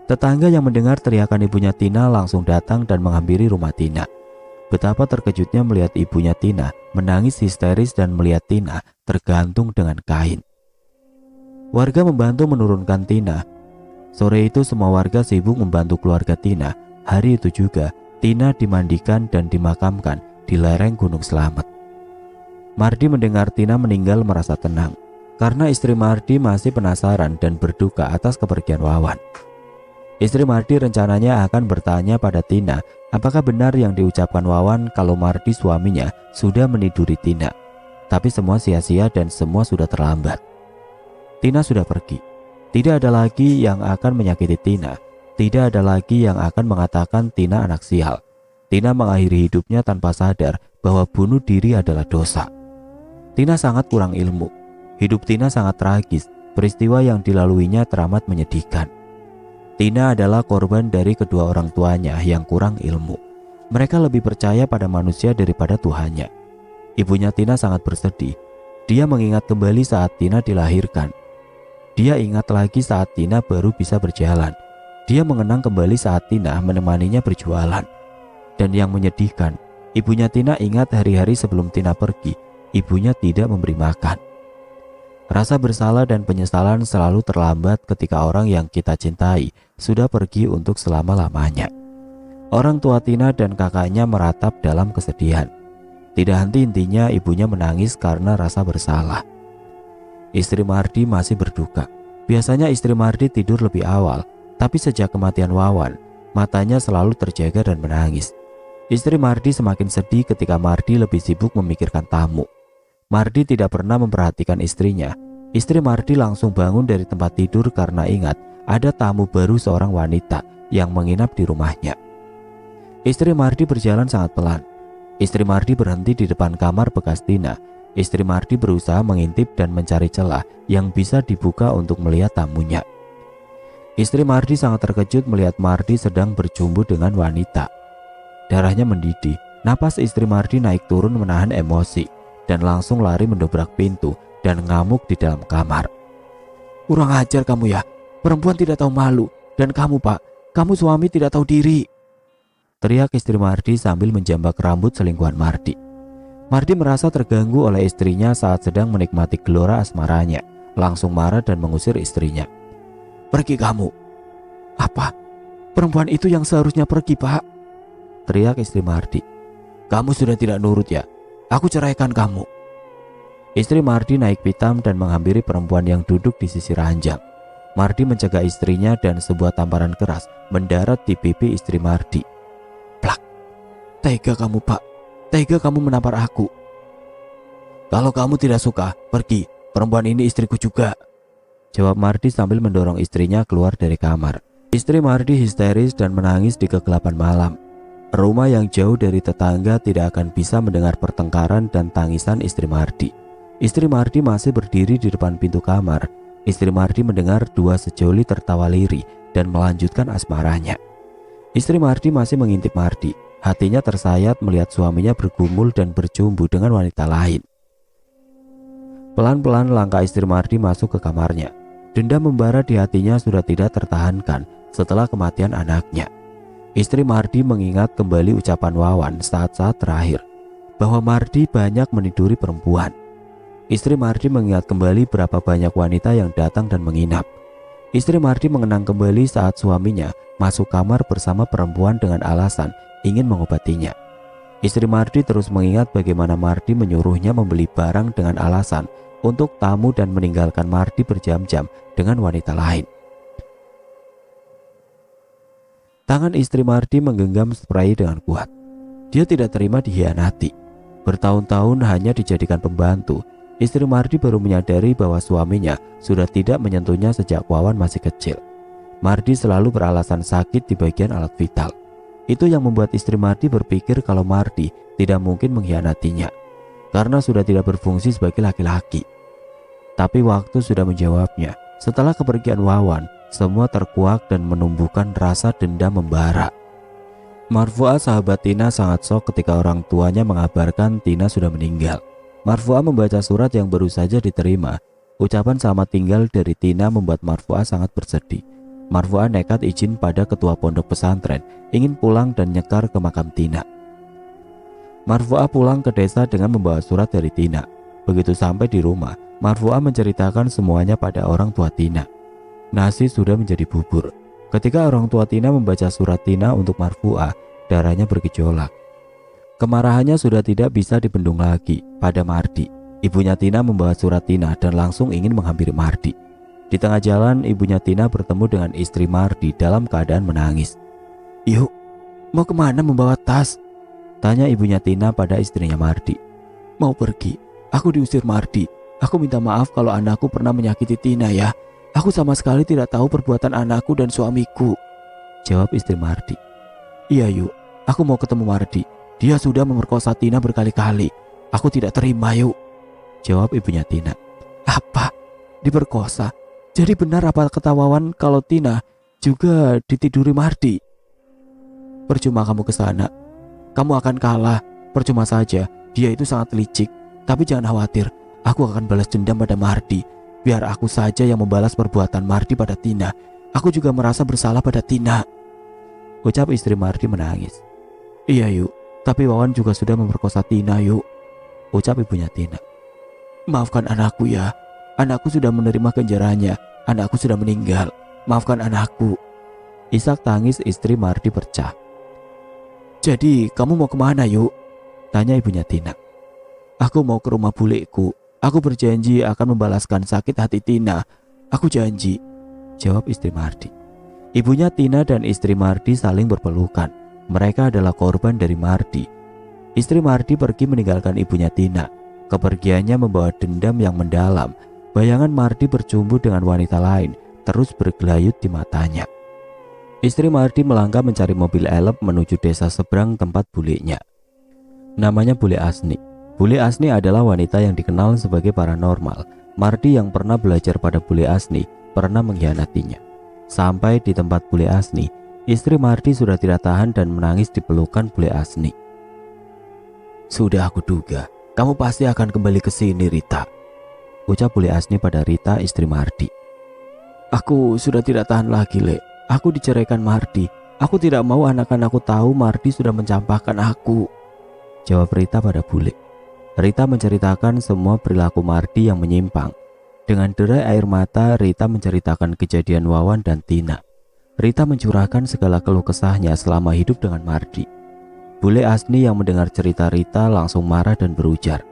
Tetangga yang mendengar teriakan ibunya Tina langsung datang dan menghampiri rumah Tina. Betapa terkejutnya melihat ibunya Tina menangis histeris dan melihat Tina tergantung dengan kain. Warga membantu menurunkan Tina. Sore itu semua warga sibuk membantu keluarga Tina. Hari itu juga Tina dimandikan dan dimakamkan di lereng Gunung Slamet. Mardi mendengar Tina meninggal merasa tenang, karena istri Mardi masih penasaran dan berduka atas kepergian Wawan. Istri Mardi rencananya akan bertanya pada Tina apakah benar yang diucapkan Wawan kalau Mardi suaminya sudah meniduri Tina. Tapi semua sia-sia dan semua sudah terlambat. Tina sudah pergi. Tidak ada lagi yang akan menyakiti Tina. Tidak ada lagi yang akan mengatakan Tina anak sial. Tina mengakhiri hidupnya tanpa sadar bahwa bunuh diri adalah dosa. Tina sangat kurang ilmu. Hidup Tina sangat tragis. Peristiwa yang dilaluinya teramat menyedihkan. Tina adalah korban dari kedua orang tuanya yang kurang ilmu. Mereka lebih percaya pada manusia daripada Tuhannya. Ibunya Tina sangat bersedih. Dia mengingat kembali saat Tina dilahirkan. Dia ingat lagi saat Tina baru bisa berjalan. Dia mengenang kembali saat Tina menemaninya berjualan. Dan yang menyedihkan, ibunya Tina ingat hari-hari sebelum Tina pergi, ibunya tidak memberi makan. Rasa bersalah dan penyesalan selalu terlambat ketika orang yang kita cintai sudah pergi untuk selama-lamanya. Orang tua Tina dan kakaknya meratap dalam kesedihan. Tidak henti-hentinya ibunya menangis karena rasa bersalah. Istri Mardi masih berduka. Biasanya istri Mardi tidur lebih awal, tapi sejak kematian Wawan, matanya selalu terjaga dan menangis. Istri Mardi semakin sedih ketika Mardi lebih sibuk memikirkan tamu. Mardi tidak pernah memperhatikan istrinya. Istri Mardi langsung bangun dari tempat tidur karena ingat ada tamu baru seorang wanita yang menginap di rumahnya. Istri Mardi berjalan sangat pelan. Istri Mardi berhenti di depan kamar bekas Tina. Istri Mardi berusaha mengintip dan mencari celah yang bisa dibuka untuk melihat tamunya. Istri Mardi sangat terkejut melihat Mardi sedang berjumbu dengan wanita. Darahnya mendidih. Napas istri Mardi naik turun menahan emosi dan langsung lari mendobrak pintu dan ngamuk di dalam kamar. "Kurang ajar kamu ya, perempuan tidak tahu malu. Dan kamu Pak, kamu suami tidak tahu diri," teriak istri Mardi sambil menjambak rambut selingkuhan Mardi. Mardi merasa terganggu oleh istrinya saat sedang menikmati gelora asmaranya. Langsung marah dan mengusir istrinya. "Pergi kamu." "Apa? Perempuan itu yang seharusnya pergi Pak," teriak istri Mardi. "Kamu sudah tidak nurut ya? Aku ceraikan kamu." Istri Mardi naik pitam dan menghampiri perempuan yang duduk di sisi ranjang. Mardi mencegah istrinya dan sebuah tamparan keras mendarat di pipi istri Mardi. "Plak! Tega kamu Pak, tega kamu menampar aku." "Kalau kamu tidak suka, pergi. Perempuan ini istriku juga," jawab Mardi sambil mendorong istrinya keluar dari kamar. Istri Mardi histeris dan menangis di kegelapan malam. Rumah yang jauh dari tetangga tidak akan bisa mendengar pertengkaran dan tangisan istri Mardi. Istri Mardi masih berdiri di depan pintu kamar. Istri Mardi mendengar dua sejoli tertawa lirih dan melanjutkan asmaranya. Istri Mardi masih mengintip Mardi. Hatinya tersayat melihat suaminya bergumul dan berjumbu dengan wanita lain. Pelan-pelan langkah istri Mardi masuk ke kamarnya. Dendam membara di hatinya sudah tidak tertahankan setelah kematian anaknya. Istri Mardi mengingat kembali ucapan Wawan saat-saat terakhir bahwa Mardi banyak meniduri perempuan. Istri Mardi mengingat kembali berapa banyak wanita yang datang dan menginap. Istri Mardi mengenang kembali saat suaminya masuk kamar bersama perempuan dengan alasan ingin mengobatinya. Istri Mardi terus mengingat bagaimana Mardi menyuruhnya membeli barang dengan alasan untuk tamu dan meninggalkan Mardi berjam-jam dengan wanita lain. Tangan istri Mardi menggenggam spray dengan kuat. Dia tidak terima dikhianati. Bertahun-tahun hanya dijadikan pembantu. Istri Mardi baru menyadari bahwa suaminya sudah tidak menyentuhnya sejak Wawan masih kecil. Mardi selalu beralasan sakit di bagian alat vital. Itu yang membuat istri Mardi berpikir kalau Mardi tidak mungkin mengkhianatinya karena sudah tidak berfungsi sebagai laki-laki. Tapi waktu sudah menjawabnya. Setelah kepergian Wawan, semua terkuak dan menumbuhkan rasa dendam membara. Marfuah sahabat Tina sangat shock ketika orang tuanya mengabarkan Tina sudah meninggal. Marfuah membaca surat yang baru saja diterima. Ucapan selamat tinggal dari Tina membuat Marfuah sangat bersedih. Marfuah nekat izin pada ketua pondok pesantren ingin pulang dan nyekar ke makam Tina. Marfuah pulang ke desa dengan membawa surat dari Tina. Begitu sampai di rumah, Marfuah menceritakan semuanya pada orang tua Tina. Nasi sudah menjadi bubur. Ketika orang tua Tina membaca surat Tina untuk Marfuah, darahnya bergejolak. Kemarahannya sudah tidak bisa dibendung lagi pada Mardi. Ibunya Tina membawa surat Tina dan langsung ingin menghampiri Mardi. Di tengah jalan, ibunya Tina bertemu dengan istri Mardi dalam keadaan menangis. "Yuk, mau kemana membawa tas?" tanya ibunya Tina pada istrinya Mardi. "Mau pergi. Aku diusir Mardi. Aku minta maaf kalau anakku pernah menyakiti Tina ya. Aku sama sekali tidak tahu perbuatan anakku dan suamiku," jawab istri Mardi. "Iya yuk, aku mau ketemu Mardi. Dia sudah memerkosa Tina berkali-kali. Aku tidak terima yuk," jawab ibunya Tina. "Apa? Diperkosa? Jadi benar apa kata Wawan kalau Tina juga ditiduri Mardi?" "Percuma kamu ke sana. Kamu akan kalah. Percuma saja. Dia itu sangat licik. Tapi jangan khawatir. Aku akan balas dendam pada Mardi. Biar aku saja yang membalas perbuatan Mardi pada Tina. Aku juga merasa bersalah pada Tina," ucap istri Mardi menangis. "Iya yuk. Tapi Wawan juga sudah memperkosa Tina yuk," ucap ibunya Tina. "Maafkan anakku ya. Anakku sudah menerima ganjarannya. Anakku sudah meninggal. Maafkan anakku." Isak tangis istri Mardi pecah. "Jadi kamu mau kemana yuk?" tanya ibunya Tina. "Aku mau ke rumah buleku. Aku berjanji akan membalaskan sakit hati Tina. Aku janji," jawab istri Mardi. Ibunya Tina dan istri Mardi saling berpelukan. Mereka adalah korban dari Mardi. Istri Mardi pergi meninggalkan ibunya Tina. Kepergiannya membawa dendam yang mendalam. Bayangan Mardi bercumbu dengan wanita lain terus bergelayut di matanya. Istri Mardi melangkah mencari mobil elep menuju desa seberang tempat bulenya. Namanya Bule Asni. Bule Asni adalah wanita yang dikenal sebagai paranormal. Mardi yang pernah belajar pada Bule Asni pernah mengkhianatinya. Sampai di tempat Bule Asni, istri Mardi sudah tidak tahan dan menangis di pelukan Bule Asni. "Sudah aku duga, kamu pasti akan kembali ke sini, Rita," ucap Bule Asni pada Rita, istri Mardi. "Aku sudah tidak tahan lagi, Le. Aku diceraikan Mardi. Aku tidak mau anak-anakku tahu Mardi sudah mencampakkan aku," jawab Rita pada Bule. Rita menceritakan semua perilaku Mardi yang menyimpang. Dengan derai air mata, Rita menceritakan kejadian Wawan dan Tina. Rita mencurahkan segala keluh kesahnya selama hidup dengan Mardi. Bule Asni yang mendengar cerita Rita langsung marah dan berujar,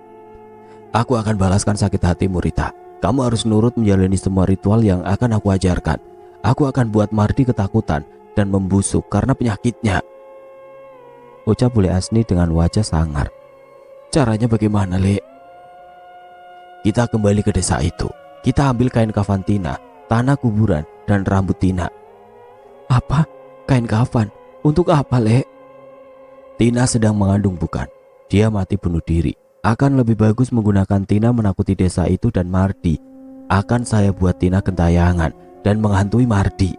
"Aku akan balaskan sakit hatimu, Rita. Kamu harus nurut menjalani semua ritual yang akan aku ajarkan. Aku akan buat Mardi ketakutan dan membusuk karena penyakitnya," ucap Bule Asni dengan wajah sangar. "Caranya bagaimana, Le?" "Kita kembali ke desa itu. Kita ambil kain kafan Tina, tanah kuburan, dan rambut Tina." "Apa? Kain kafan? Untuk apa, Le?" "Tina sedang mengandung bukan? Dia mati bunuh diri. Akan lebih bagus menggunakan Tina menakuti desa itu dan Mardi. Akan saya buat Tina gentayangan dan menghantui Mardi,"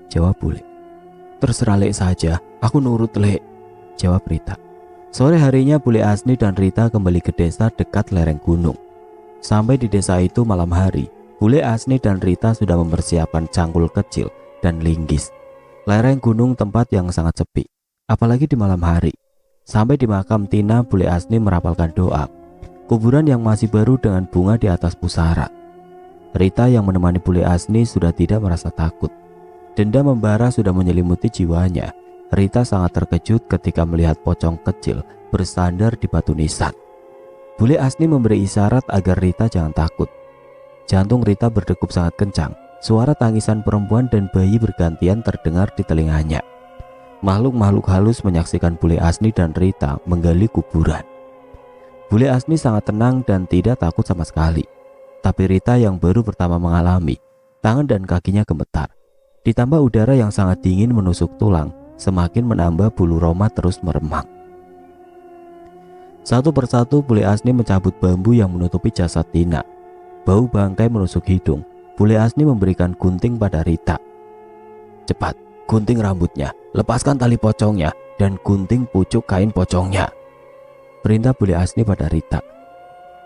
jawab Bule. "Terserah Le saja. Aku nurut, Le," jawab Rita. Sore harinya Bule Asni dan Rita kembali ke desa dekat lereng gunung. Sampai di desa itu malam hari, Bule Asni dan Rita sudah mempersiapkan cangkul kecil dan linggis. Lereng gunung tempat yang sangat sepi, apalagi di malam hari. Sampai di makam Tina, Bule Asni merapalkan doa. Kuburan yang masih baru dengan bunga di atas pusara. Rita yang menemani Bule Asni sudah tidak merasa takut. Dendam membara sudah menyelimuti jiwanya. Rita sangat terkejut ketika melihat pocong kecil bersandar di batu nisan. Bule Asni memberi isyarat agar Rita jangan takut. Jantung Rita berdegup sangat kencang. Suara tangisan perempuan dan bayi bergantian terdengar di telinganya. Makhluk-makhluk halus menyaksikan Bule Asni dan Rita menggali kuburan. Bule Asni sangat tenang dan tidak takut sama sekali. Tapi Rita yang baru pertama mengalami, tangan dan kakinya gemetar. Ditambah udara yang sangat dingin menusuk tulang, semakin menambah bulu roma terus meremang. Satu persatu Bule Asni mencabut bambu yang menutupi jasad Tina. Bau bangkai menusuk hidung. Bule Asni memberikan gunting pada Rita. "Cepat, gunting rambutnya, lepaskan tali pocongnya, dan gunting pucuk kain pocongnya," perintah Bule Asni pada Rita.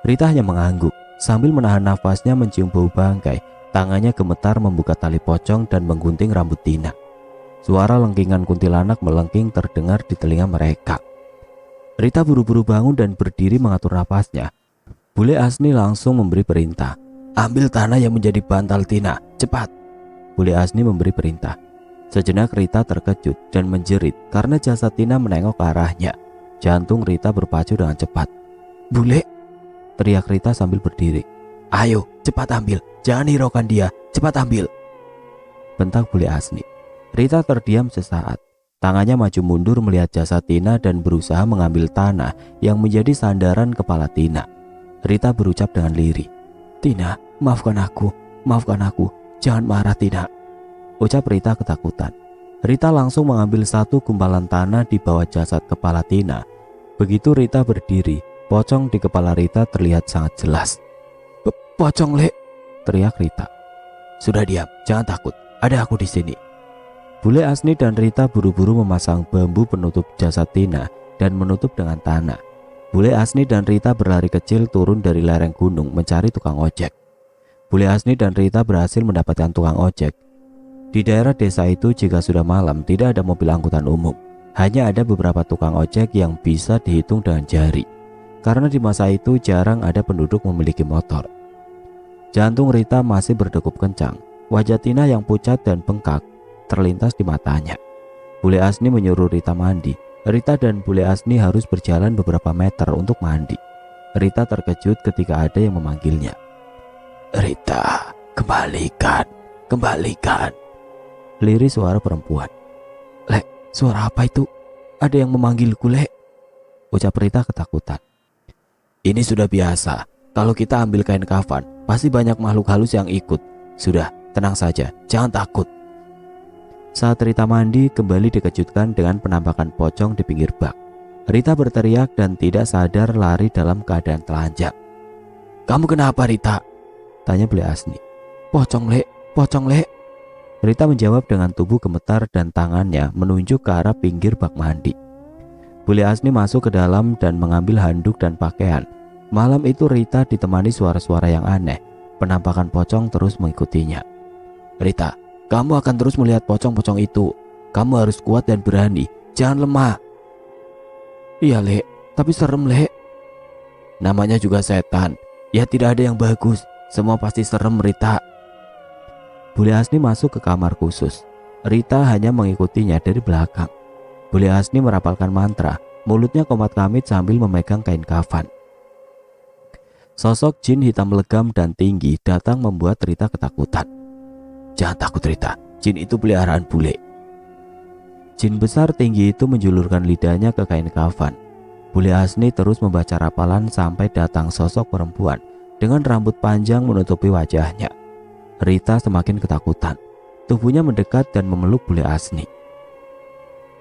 Rita hanya mengangguk sambil menahan nafasnya mencium bau bangkai. Tangannya gemetar membuka tali pocong dan menggunting rambut Tina. Suara lengkingan kuntilanak melengking terdengar di telinga mereka. Rita buru-buru bangun dan berdiri mengatur napasnya. Bule Asni langsung memberi perintah. "Ambil tanah yang menjadi bantal Tina, cepat!" Bule Asni memberi perintah. Sejenak Rita terkejut dan menjerit karena jasad Tina menengok ke arahnya. Jantung Rita berpacu dengan cepat. "Bule!" teriak Rita sambil berdiri. "Ayo, cepat ambil, jangan hiraukan dia, cepat ambil!" bentak Bule Asni. Rita terdiam sesaat. Tangannya maju mundur melihat jasad Tina dan berusaha mengambil tanah yang menjadi sandaran kepala Tina. Rita berucap dengan lirih, "Tina, maafkan aku, jangan marah Tina," ucap Rita ketakutan. Rita langsung mengambil satu gumpalan tanah di bawah jasad kepala Tina. Begitu Rita berdiri, pocong di kepala Rita terlihat sangat jelas. "Pocong, Le!" teriak Rita. "Sudah diam, jangan takut, ada aku di sini." Bule Asni dan Rita buru-buru memasang bambu penutup jasad Tina dan menutup dengan tanah. Bule Asni dan Rita berlari kecil turun dari lereng gunung mencari tukang ojek. Bule Asni dan Rita berhasil mendapatkan tukang ojek. Di daerah desa itu jika sudah malam tidak ada mobil angkutan umum. Hanya ada beberapa tukang ojek yang bisa dihitung dengan jari. Karena di masa itu jarang ada penduduk memiliki motor. Jantung Rita masih berdegup kencang. Wajah Tina yang pucat dan bengkak terlintas di matanya. Bule Asni menyuruh Rita mandi. Rita dan Bule Asni harus berjalan beberapa meter untuk mandi. Rita terkejut ketika ada yang memanggilnya. "Rita, kembalikan," lirih suara perempuan. "Le, suara apa itu? Ada yang memanggilku, Le," ucap Rita ketakutan. "Ini sudah biasa. Kalau kita ambil kain kafan, pasti banyak makhluk halus yang ikut. Sudah, tenang saja, jangan takut." Saat Rita mandi, kembali dikejutkan dengan penampakan pocong di pinggir bak. Rita berteriak dan tidak sadar lari dalam keadaan telanjang. "Kamu kenapa, Rita?" tanya Bule Asni. Pocong, Le." Rita menjawab dengan tubuh gemetar dan tangannya menunjuk ke arah pinggir bak mandi. Bule Asni masuk ke dalam dan mengambil handuk dan pakaian. Malam itu Rita ditemani suara-suara yang aneh. Penampakan pocong terus mengikutinya. "Rita, kamu akan terus melihat pocong-pocong itu. Kamu harus kuat dan berani, jangan lemah." "Iya, Le, tapi serem, Le." "Namanya juga setan. Ya tidak ada yang bagus. Semua pasti serem, Rita." Bule Asni masuk ke kamar khusus. Rita hanya mengikutinya dari belakang. Bule Asni merapalkan mantra. Mulutnya komat-kamit sambil memegang kain kafan. Sosok jin hitam legam dan tinggi datang membuat Rita ketakutan. "Jangan takut, Rita, jin itu peliharaan bule." Jin besar tinggi itu menjulurkan lidahnya ke kain kafan. Bule Asni terus membaca rapalan sampai datang sosok perempuan dengan rambut panjang menutupi wajahnya. Rita semakin ketakutan. Tubuhnya mendekat dan memeluk Bule Asni.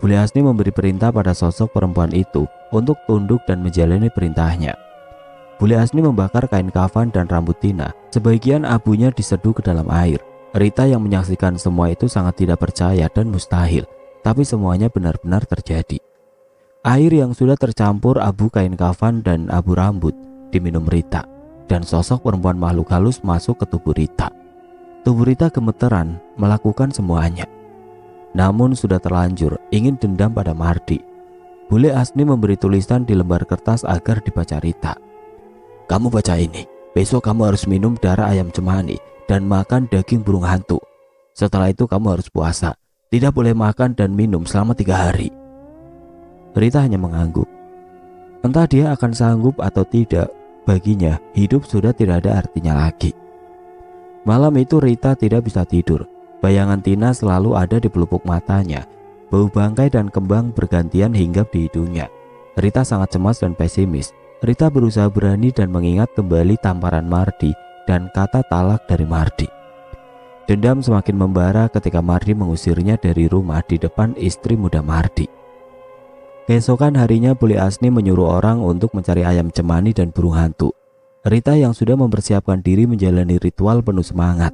Bule Asni memberi perintah pada sosok perempuan itu untuk tunduk dan menjalani perintahnya. Bule Asni membakar kain kafan dan rambut Tina. Sebagian abunya diseduh ke dalam air. Rita yang menyaksikan semua itu sangat tidak percaya dan mustahil, tapi semuanya benar-benar terjadi. Air yang sudah tercampur abu kain kafan dan abu rambut diminum Rita, dan sosok perempuan makhluk halus masuk ke tubuh Rita. Tubuh Rita gemeteran melakukan semuanya. Namun sudah terlanjur ingin dendam pada Mardi. Bule Asni memberi tulisan di lembar kertas agar dibaca Rita. "Kamu baca ini, besok kamu harus minum darah ayam cemani dan makan daging burung hantu. Setelah itu kamu harus puasa. Tidak boleh makan dan minum selama 3 hari." Rita hanya mengangguk. Entah dia akan sanggup atau tidak, baginya hidup sudah tidak ada artinya lagi. Malam itu Rita tidak bisa tidur. Bayangan Tina selalu ada di pelupuk matanya. Bau bangkai dan kembang bergantian hinggap di hidungnya. Rita sangat cemas dan pesimis. Rita berusaha berani dan mengingat kembali tamparan Mardi dan kata talak dari Mardi. Dendam semakin membara ketika Mardi mengusirnya dari rumah di depan istri muda Mardi. Keesokan harinya Bule Asni menyuruh orang untuk mencari ayam cemani dan burung hantu. Rita yang sudah mempersiapkan diri menjalani ritual penuh semangat.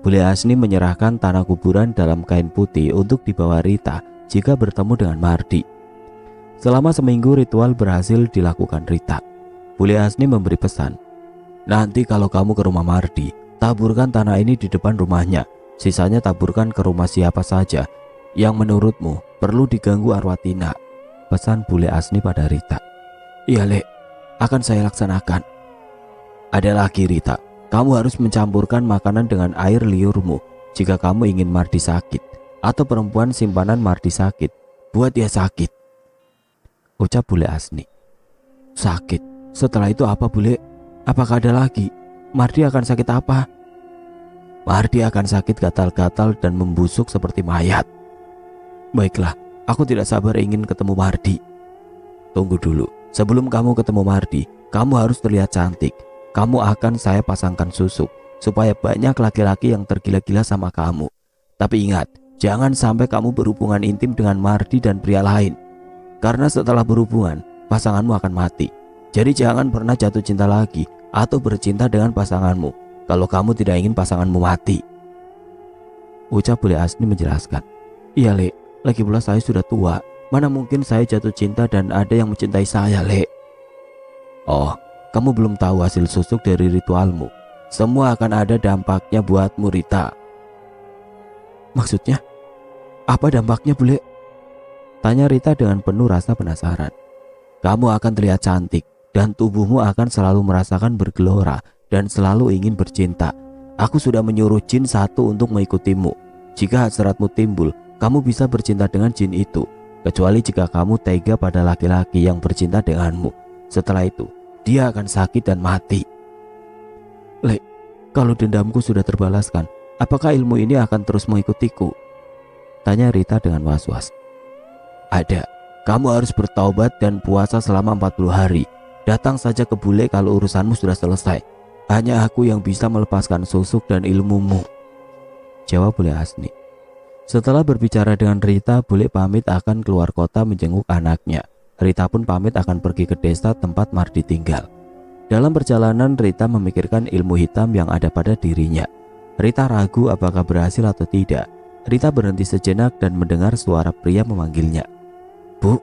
Bule Asni menyerahkan tanah kuburan dalam kain putih untuk dibawa Rita jika bertemu dengan Mardi. Selama seminggu ritual berhasil dilakukan Rita. Bule Asni memberi pesan, "Nanti kalau kamu ke rumah Mardi, taburkan tanah ini di depan rumahnya. Sisanya taburkan ke rumah siapa saja yang menurutmu perlu diganggu arwah Tina." Pesan Bule Asni pada Rita. "Iya, Le, akan saya laksanakan." "Ada lagi, Rita, kamu harus mencampurkan makanan dengan air liurmu. jika kamu ingin Mardi sakit atau perempuan simpanan Mardi sakit, buat dia sakit, ucap bule Asni. Sakit? Setelah itu apa bule? Apakah ada lagi? Mardi akan sakit apa? Mardi akan sakit gatal-gatal dan membusuk seperti mayat. Baiklah, aku tidak sabar ingin ketemu Mardi. Tunggu dulu, sebelum kamu ketemu Mardi, kamu harus terlihat cantik. Kamu akan saya pasangkan susuk, supaya banyak laki-laki yang tergila-gila sama kamu. Tapi ingat, jangan sampai kamu berhubungan intim dengan Mardi dan pria lain. Karena setelah berhubungan, pasanganmu akan mati. Jadi jangan pernah jatuh cinta lagi atau bercinta dengan pasanganmu kalau kamu tidak ingin pasanganmu mati, ucap bule Asni menjelaskan. Iya Le, lagi pula saya sudah tua. Mana mungkin saya jatuh cinta dan ada yang mencintai saya Le. Oh, kamu belum tahu hasil susuk dari ritualmu. Semua akan ada dampaknya buatmu Rita. Maksudnya? Apa dampaknya bule? Tanya Rita dengan penuh rasa penasaran. Kamu akan terlihat cantik dan tubuhmu akan selalu merasakan bergelora dan selalu ingin bercinta. Aku sudah menyuruh jin satu untuk mengikutimu. Jika hasratmu timbul, kamu bisa bercinta dengan jin itu, kecuali jika kamu tega pada laki-laki yang bercinta denganmu. Setelah itu, dia akan sakit dan mati. Le, kalau dendamku sudah terbalaskan, apakah ilmu ini akan terus mengikutiku? Tanya Rita dengan was-was. Ada. Kamu harus bertaubat dan puasa selama 40 hari. Datang saja ke bule kalau urusanmu sudah selesai. Hanya aku yang bisa melepaskan susuk dan ilmumu, jawab bule Asni. Setelah berbicara dengan Rita, bule pamit akan keluar kota menjenguk anaknya. Rita pun pamit akan pergi ke desa tempat Mardi tinggal. Dalam perjalanan, Rita memikirkan ilmu hitam yang ada pada dirinya. Rita ragu apakah berhasil atau tidak. Rita berhenti sejenak dan mendengar suara pria memanggilnya. Bu,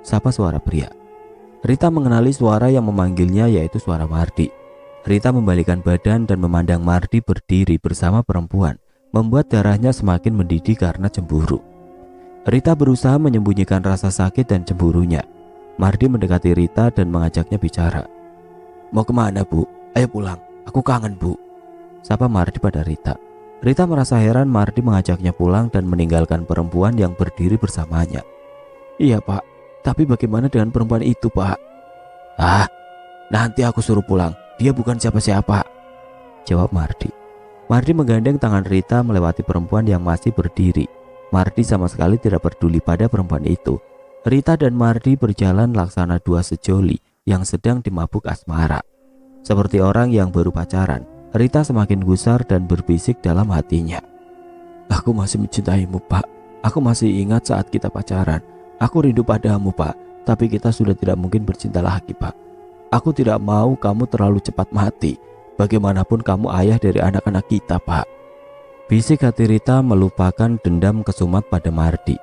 sapa suara pria. Rita mengenali suara yang memanggilnya, yaitu suara Mardi. Rita membalikan badan dan memandang Mardi berdiri bersama perempuan, membuat darahnya semakin mendidih karena cemburu. Rita berusaha menyembunyikan rasa sakit dan cemburunya. Mardi mendekati Rita dan mengajaknya bicara. Mau kemana Bu? Ayo pulang, aku kangen Bu, sapa Mardi pada Rita. Rita merasa heran Mardi mengajaknya pulang dan meninggalkan perempuan yang berdiri bersamanya. Iya Pak, tapi bagaimana dengan perempuan itu Pak? Nanti aku suruh pulang. Dia bukan siapa-siapa, jawab Mardi. Mardi menggandeng tangan Rita melewati perempuan yang masih berdiri. Mardi sama sekali tidak peduli pada perempuan itu. Rita dan Mardi berjalan laksana dua sejoli yang sedang dimabuk asmara. Seperti orang yang baru pacaran, Rita semakin gusar dan berbisik dalam hatinya. Aku masih mencintaimu Pak. Aku masih ingat saat kita pacaran. Aku rindu padamu Pak, tapi kita sudah tidak mungkin bercinta lagi Pak. Aku tidak mau kamu terlalu cepat mati. Bagaimanapun kamu ayah dari anak-anak kita Pak. Bisik hati Rita melupakan dendam kesumat pada Mardi.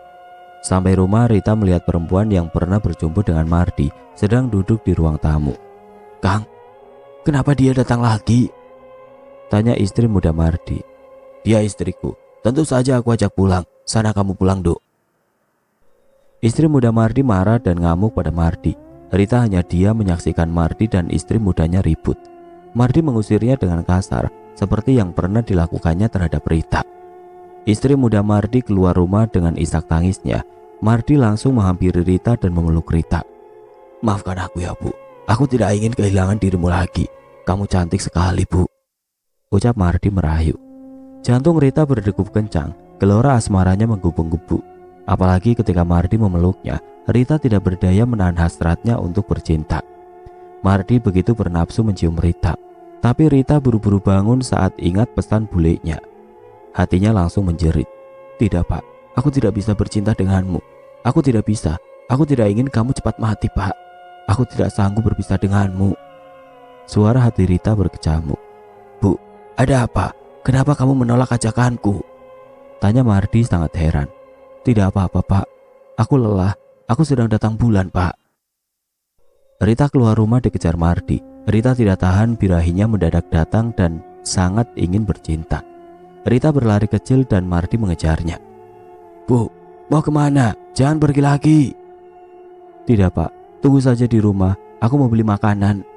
Sampai rumah, Rita melihat perempuan yang pernah berjumpa dengan Mardi sedang duduk di ruang tamu. Kang, kenapa dia datang lagi? Tanya istri muda Mardi. Dia istriku, tentu saja aku ajak pulang. Sana kamu pulang Dok. Istri muda Mardi marah dan ngamuk pada Mardi. Rita hanya diam menyaksikan Mardi dan istri mudanya ribut. Mardi mengusirnya dengan kasar, seperti yang pernah dilakukannya terhadap Rita. Istri muda Mardi keluar rumah dengan isak tangisnya. Mardi langsung menghampiri Rita dan memeluk Rita. Maafkan aku ya Bu, aku tidak ingin kehilangan dirimu lagi. Kamu cantik sekali Bu, ucap Mardi merayu. Jantung Rita berdegup kencang, gelora asmaranya menggebu-gebu. Apalagi ketika Mardi memeluknya, Rita tidak berdaya menahan hasratnya untuk bercinta. Mardi begitu bernafsu mencium Rita, tapi Rita buru-buru bangun saat ingat pesan bulenya. Hatinya langsung menjerit. Tidak Pak, aku tidak bisa bercinta denganmu. Aku tidak bisa, aku tidak ingin kamu cepat mati Pak. Aku tidak sanggup berpisah denganmu. Suara hati Rita berkecamuk. Bu, ada apa? Kenapa kamu menolak ajakanku? Tanya Mardi sangat heran. Tidak apa-apa Pak, aku lelah. Aku sedang datang bulan Pak. Rita keluar rumah dikejar Mardi. Rita tidak tahan birahinya mendadak datang dan sangat ingin bercinta. Rita berlari kecil dan Mardi mengejarnya. Bu, mau kemana? Jangan pergi lagi. Tidak Pak, tunggu saja di rumah. Aku mau beli makanan,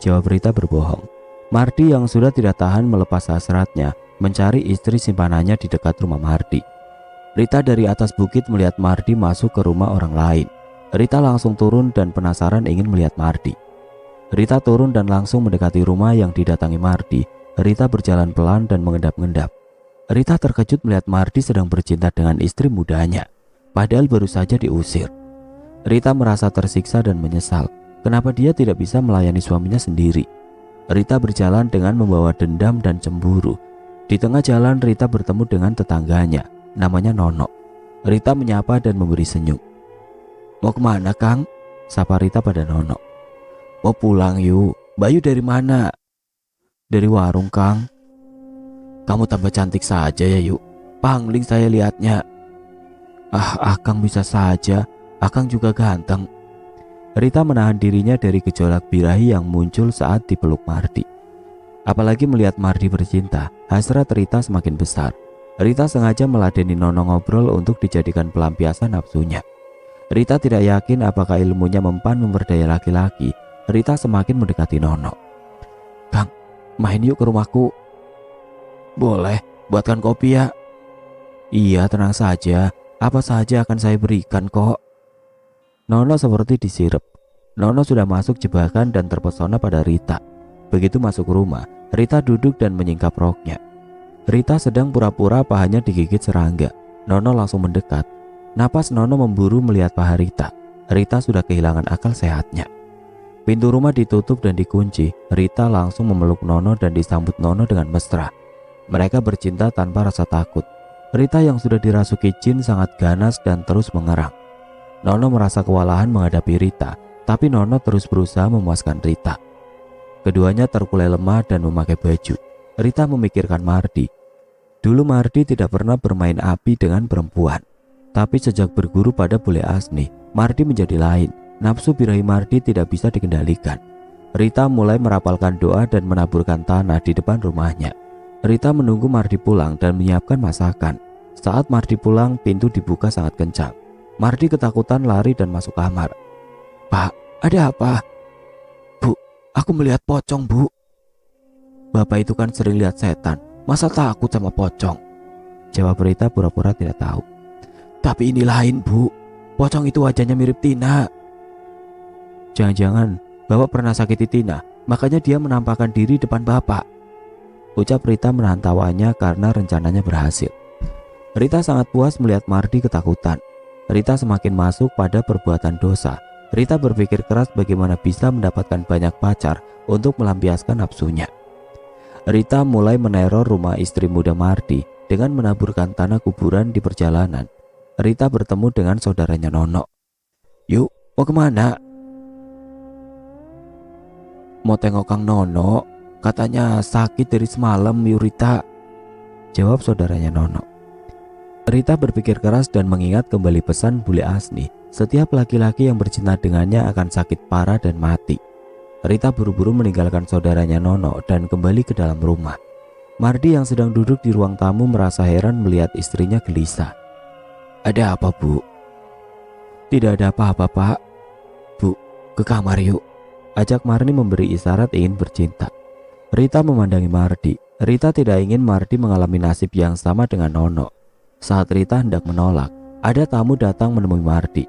jawab Rita berbohong. Mardi yang sudah tidak tahan melepas hasratnya mencari istri simpanannya di dekat rumah Mardi. Rita dari atas bukit melihat Mardi masuk ke rumah orang lain. Rita langsung turun dan penasaran ingin melihat Mardi. Rita turun dan langsung mendekati rumah yang didatangi Mardi. Rita berjalan pelan dan mengendap-endap. Rita terkejut melihat Mardi sedang bercinta dengan istri mudanya, padahal baru saja diusir. Rita merasa tersiksa dan menyesal. Kenapa dia tidak bisa melayani suaminya sendiri? Rita berjalan dengan membawa dendam dan cemburu. Di tengah jalan Rita bertemu dengan tetangganya, namanya Nono. Rita menyapa dan memberi senyum. "Mau kemana, Kang?" sapa Rita pada Nono. "Mau pulang yuk." "Bayu dari mana?" "Dari warung, Kang." "Kamu tambah cantik saja ya yuk. Pangling saya lihatnya." "Ah, Akang bisa saja. Akang juga ganteng." Rita menahan dirinya dari gejolak birahi yang muncul saat dipeluk Mardi. Apalagi melihat Mardi bercinta, hasrat Rita semakin besar. Rita sengaja meladeni Nono ngobrol untuk dijadikan pelampiasan nafsunya. Rita tidak yakin apakah ilmunya mempan memperdaya laki-laki. Rita semakin mendekati Nono. "Kang, main yuk ke rumahku." "Boleh, buatkan kopi ya." "Iya, tenang saja. Apa saja akan saya berikan kok." Nono seperti disirep. Nono sudah masuk jebakan dan terpesona pada Rita. Begitu masuk rumah, Rita duduk dan menyingkap roknya. Rita sedang pura-pura pahanya digigit serangga. Nono langsung mendekat. Napas Nono memburu melihat paha Rita. Rita sudah kehilangan akal sehatnya. Pintu rumah ditutup dan dikunci. Rita langsung memeluk Nono dan disambut Nono dengan mesra. Mereka bercinta tanpa rasa takut. Rita yang sudah dirasuki jin sangat ganas dan terus mengerang. Nono merasa kewalahan menghadapi Rita, tapi Nono terus berusaha memuaskan Rita. Keduanya terkulai lemah dan memakai baju. Rita memikirkan Mardi. Dulu Mardi tidak pernah bermain api dengan perempuan. Tapi sejak berguru pada bule Asni, Mardi menjadi lain. Nafsu birahi Mardi tidak bisa dikendalikan. Rita mulai merapalkan doa dan menaburkan tanah di depan rumahnya. Rita menunggu Mardi pulang dan menyiapkan masakan. Saat Mardi pulang, pintu dibuka sangat kencang. Mardi ketakutan lari dan masuk kamar. "Pak, ada apa?" "Bu, aku melihat pocong, Bu." "Bapak itu kan sering lihat setan, masa takut sama pocong?" jawab Rita pura-pura tidak tahu. "Tapi ini lain, Bu. Pocong itu wajahnya mirip Tina." "Jangan-jangan Bapak pernah sakiti Tina, makanya dia menampakkan diri depan Bapak," ucap Rita menahan tawanya karena rencananya berhasil. Rita sangat puas melihat Mardi ketakutan. Rita semakin masuk pada perbuatan dosa. Rita berpikir keras bagaimana bisa mendapatkan banyak pacar untuk melampiaskan nafsunya. Rita mulai meneror rumah istri muda Mardi dengan menaburkan tanah kuburan di perjalanan. Rita bertemu dengan saudaranya Nono. "Yuk, mau kemana?" "Mau tengok Kang Nono. Katanya sakit dari semalam, yuk Rita," jawab saudaranya Nono. Rita berpikir keras dan mengingat kembali pesan bule Asni. Setiap laki-laki yang bercinta dengannya akan sakit parah dan mati. Rita buru-buru meninggalkan saudaranya Nono dan kembali ke dalam rumah. Mardi yang sedang duduk di ruang tamu merasa heran melihat istrinya gelisah. "Ada apa, Bu?" "Tidak ada apa-apa, Pak." "Bu, ke kamar yuk," ajak Marni memberi isyarat ingin bercinta. Rita memandangi Mardi. Rita tidak ingin Mardi mengalami nasib yang sama dengan Nono. Saat Rita hendak menolak, ada tamu datang menemui Mardi.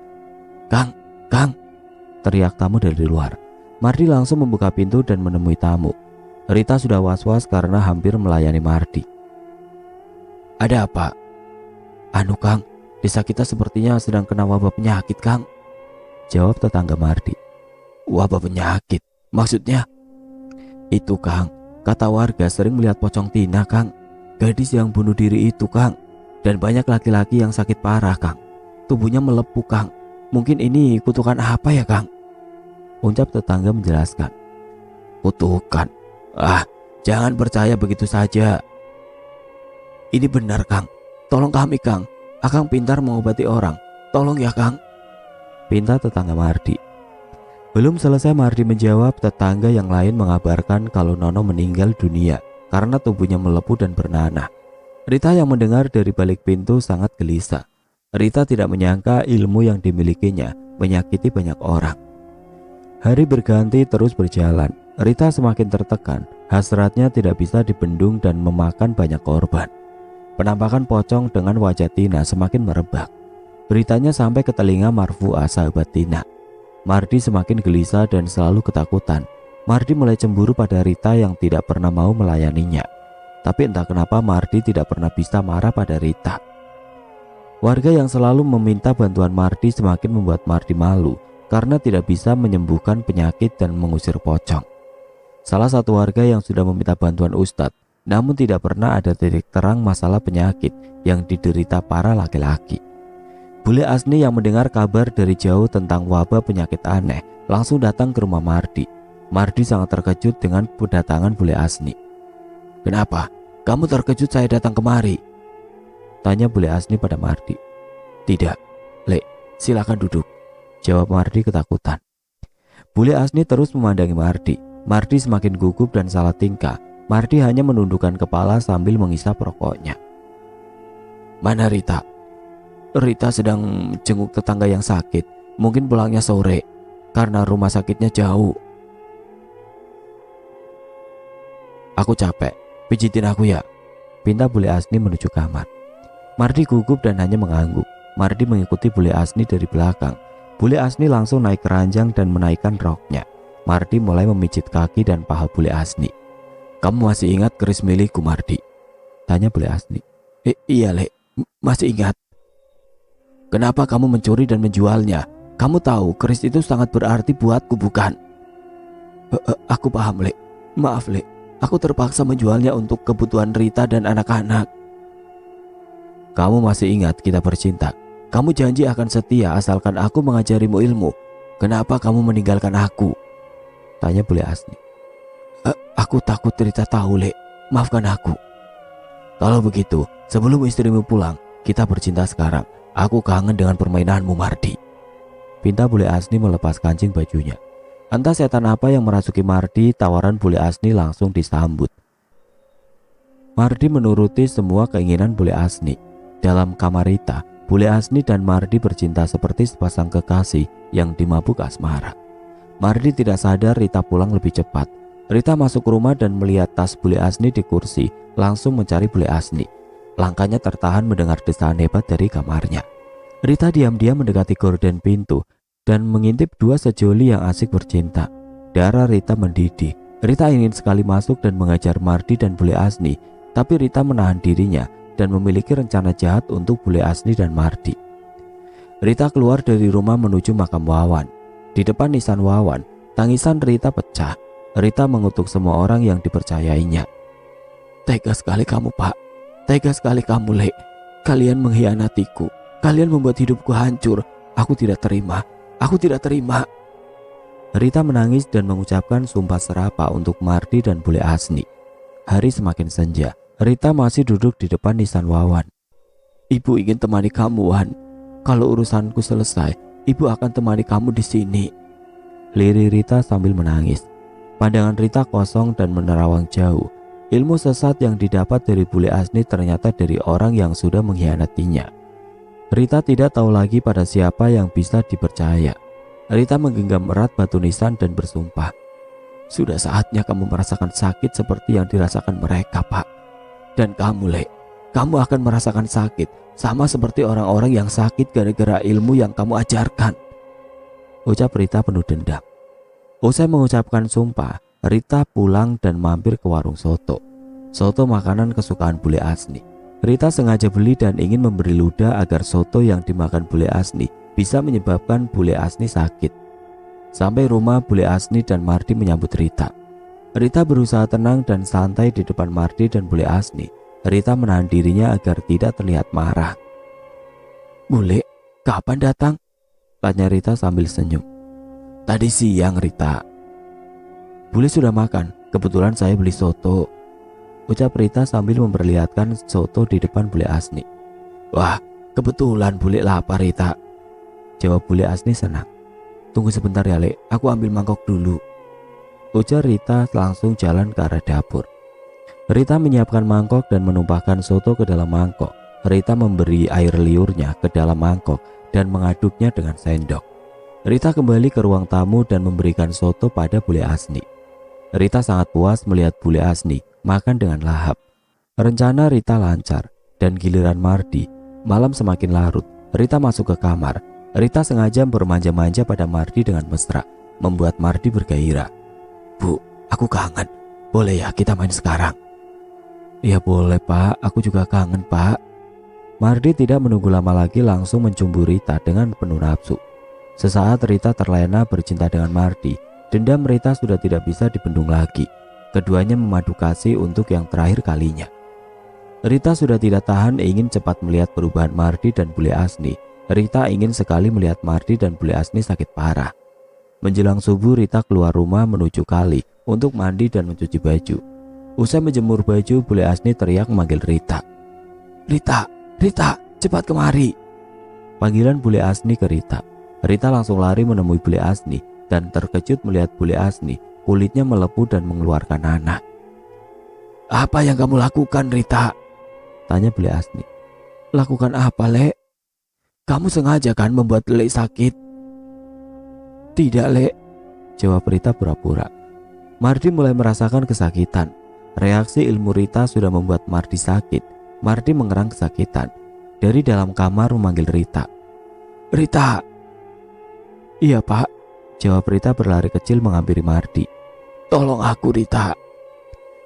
"Kang, Kang!" teriak tamu dari luar. Mardi langsung membuka pintu dan menemui tamu. Rita sudah was-was karena hampir melayani Mardi. "Ada apa?" "Anu Kang, desa kita sepertinya sedang kena wabah penyakit, Kang," jawab tetangga Mardi. "Wabah penyakit? Maksudnya?" "Itu Kang, kata warga sering melihat pocong Tina, Kang. Gadis yang bunuh diri itu, Kang. Dan banyak laki-laki yang sakit parah, Kang. Tubuhnya melepuh, Kang. Mungkin ini kutukan apa ya, Kang?" ucap tetangga menjelaskan. "Kutukan? Ah, jangan percaya begitu saja. Ini benar, Kang. Tolong kami, Kang. Akang pintar mengobati orang. Tolong ya, Kang," pinta tetangga Mardi. Belum selesai Mardi menjawab, tetangga yang lain mengabarkan kalau Nono meninggal dunia karena tubuhnya melepuh dan bernanah. Rita yang mendengar dari balik pintu sangat gelisah. Rita tidak menyangka ilmu yang dimilikinya menyakiti banyak orang. Hari berganti terus berjalan. Rita semakin tertekan, hasratnya tidak bisa dibendung dan memakan banyak korban. Penampakan pocong dengan wajah Tina semakin merebak. Beritanya sampai ke telinga Marfuah, sahabat Tina. Mardi semakin gelisah dan selalu ketakutan. Mardi mulai cemburu pada Rita yang tidak pernah mau melayaninya. Tapi entah kenapa Mardi tidak pernah bisa marah pada Rita. Warga yang selalu meminta bantuan Mardi semakin membuat Mardi malu karena tidak bisa menyembuhkan penyakit dan mengusir pocong. Salah satu warga yang sudah meminta bantuan Ustadz, namun tidak pernah ada titik terang masalah penyakit yang diderita para laki-laki. Bule Asni yang mendengar kabar dari jauh tentang wabah penyakit aneh langsung datang ke rumah Mardi. Mardi sangat terkejut dengan kedatangan Bule Asni. "Kenapa? Kamu terkejut saya datang kemari?" tanya Bule Asni pada Mardi. "Tidak, Lek, silakan duduk," jawab Mardi ketakutan. Bule Asni terus memandangi Mardi. Mardi semakin gugup dan salah tingkah. Mardi hanya menundukkan kepala sambil menghisap rokoknya. "Mana Rita?" "Rita sedang jenguk tetangga yang sakit. Mungkin pulangnya sore karena rumah sakitnya jauh." "Aku capek, pijitin aku ya," pinta Bule Asni menuju kamar. Mardi gugup dan hanya mengangguk. Mardi mengikuti Bule Asni dari belakang. Bule Asni langsung naik keranjang dan menaikkan roknya. Mardi mulai memijit kaki dan paha Bule Asni. "Kamu masih ingat keris milikku, Mardi?" tanya Bule Asni. Iya, Lek, masih ingat." "Kenapa kamu mencuri dan menjualnya? Kamu tahu keris itu sangat berarti buatku, bukan?" Aku paham, Lek. Maaf, Lek. Aku terpaksa menjualnya untuk kebutuhan Rita dan anak-anak." "Kamu masih ingat kita bercinta? Kamu janji akan setia asalkan aku mengajarimu ilmu. Kenapa kamu meninggalkan aku?" tanya Bule Asni. Aku takut Rita tahu, Lek. Maafkan aku." "Kalau begitu, sebelum istrimu pulang, kita bercinta sekarang. Aku kangen dengan permainanmu, Mardi," pinta Bule Asni melepas kancing bajunya. Entah setan apa yang merasuki Mardi, tawaran Bule Asni langsung disambut. Mardi menuruti semua keinginan Bule Asni. Dalam kamar Rita, Bule Asni dan Mardi bercinta seperti sepasang kekasih yang dimabuk asmara. Mardi tidak sadar Rita pulang lebih cepat. Rita masuk rumah dan melihat tas Bule Asni di kursi, langsung mencari Bule Asni. Langkahnya tertahan mendengar desaan hebat dari kamarnya. Rita diam-diam mendekati gorden pintu dan mengintip dua sejoli yang asik bercinta. Darah Rita mendidih. Rita ingin sekali masuk dan mengajar Mardi dan Bule Asni, tapi Rita menahan dirinya dan memiliki rencana jahat untuk Bule Asni dan Mardi. Rita keluar dari rumah menuju makam Wawan. Di depan nisan Wawan, tangisan Rita pecah. Rita mengutuk semua orang yang dipercayainya. "Tega sekali kamu, Pak. Tega sekali kamu, Lek. Kalian mengkhianatiku. Kalian membuat hidupku hancur. Aku tidak terima. Aku tidak terima." Rita menangis dan mengucapkan sumpah serapah untuk Mardi dan Bule Asni. Hari semakin senja. Rita masih duduk di depan nisan Wawan. "Ibu ingin temani kamu, Wan. Kalau urusanku selesai, ibu akan temani kamu di sini," lirih Rita sambil menangis. Pandangan Rita kosong dan menerawang jauh. Ilmu sesat yang didapat dari Bule Asni ternyata dari orang yang sudah mengkhianatinya. Rita tidak tahu lagi pada siapa yang bisa dipercaya. Rita menggenggam erat batu nisan dan bersumpah, "Sudah saatnya kamu merasakan sakit seperti yang dirasakan mereka, Pak. Dan kamu, Lek, kamu akan merasakan sakit sama seperti orang-orang yang sakit gara-gara ilmu yang kamu ajarkan," ucap Rita penuh dendam. Usai mengucapkan sumpah, Rita pulang dan mampir ke warung soto. Soto makanan kesukaan Bule Asni. Rita sengaja beli dan ingin memberi ludah agar soto yang dimakan Bule Asni bisa menyebabkan Bule Asni sakit. Sampai rumah, Bule Asni dan Mardi menyambut Rita. Rita berusaha tenang dan santai di depan Mardi dan Bule Asni. Rita menahan dirinya agar tidak terlihat marah. "Bule, kapan datang?" tanya Rita sambil senyum. "Tadi siang, Rita." "Bule sudah makan, kebetulan saya beli soto," ucap Rita sambil memperlihatkan soto di depan Bule Asni. "Wah, kebetulan Bule lapar, Rita," jawab Bule Asni senang. "Tunggu sebentar ya, Lek, aku ambil mangkok dulu," ujar Rita langsung jalan ke arah dapur. Rita menyiapkan mangkok dan menumpahkan soto ke dalam mangkok. Rita memberi air liurnya ke dalam mangkok dan mengaduknya dengan sendok. Rita kembali ke ruang tamu dan memberikan soto pada Bule Asni. Rita sangat puas melihat bule Asni makan dengan lahap. Rencana Rita lancar dan giliran Mardi. Malam semakin larut, Rita masuk ke kamar. Rita sengaja bermanja-manja pada Mardi dengan mesra, membuat Mardi bergairah. "Bu, aku kangen. Boleh ya kita main sekarang?" "Iya boleh pak, aku juga kangen pak." Mardi tidak menunggu lama lagi langsung mencumbu Rita dengan penuh nafsu. Sesaat Rita terlena bercinta dengan Mardi. Dendam Rita sudah tidak bisa dibendung lagi. Keduanya memadu kasih untuk yang terakhir kalinya. Rita sudah tidak tahan ingin cepat melihat perubahan Mardi dan bule Asni. Rita ingin sekali melihat Mardi dan bule Asni sakit parah. Menjelang subuh Rita keluar rumah menuju kali untuk mandi dan mencuci baju. Usai menjemur baju, bule Asni teriak memanggil Rita. "Rita, Rita, cepat kemari." Panggilan bule Asni ke Rita. Rita langsung lari menemui bule Asni dan terkejut melihat bule Asni kulitnya melepuh dan mengeluarkan nanah. "Apa yang kamu lakukan, Rita?" tanya bule Asni. "Lakukan apa, Lek? Kamu sengaja kan membuat Lek sakit?" "Tidak, Lek," jawab Rita pura-pura. Mardi mulai merasakan kesakitan. Reaksi ilmu Rita sudah membuat Mardi sakit. Mardi mengerang kesakitan. Dari dalam kamar memanggil Rita. "Rita." "Iya pak," jawab Rita berlari kecil menghampiri Mardi. "Tolong aku, Rita."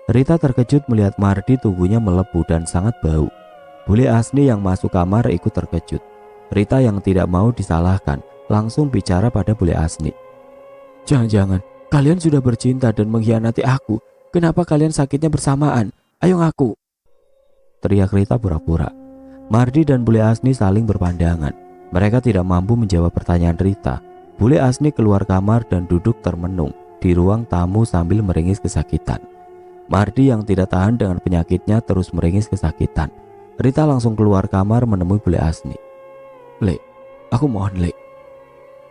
Rita terkejut melihat Mardi tubuhnya melepuh dan sangat bau. Bule Asni yang masuk kamar ikut terkejut. Rita yang tidak mau disalahkan langsung bicara pada bule Asni. "Jangan-jangan kalian sudah bercinta dan mengkhianati aku. Kenapa kalian sakitnya bersamaan? Ayo ngaku," teriak Rita pura-pura. Mardi dan bule Asni saling berpandangan. Mereka tidak mampu menjawab pertanyaan Rita. Bule Asni keluar kamar dan duduk termenung di ruang tamu sambil meringis kesakitan. Mardi yang tidak tahan dengan penyakitnya terus meringis kesakitan. Rita langsung keluar kamar menemui bule Asni. "Lek, aku mohon Lek.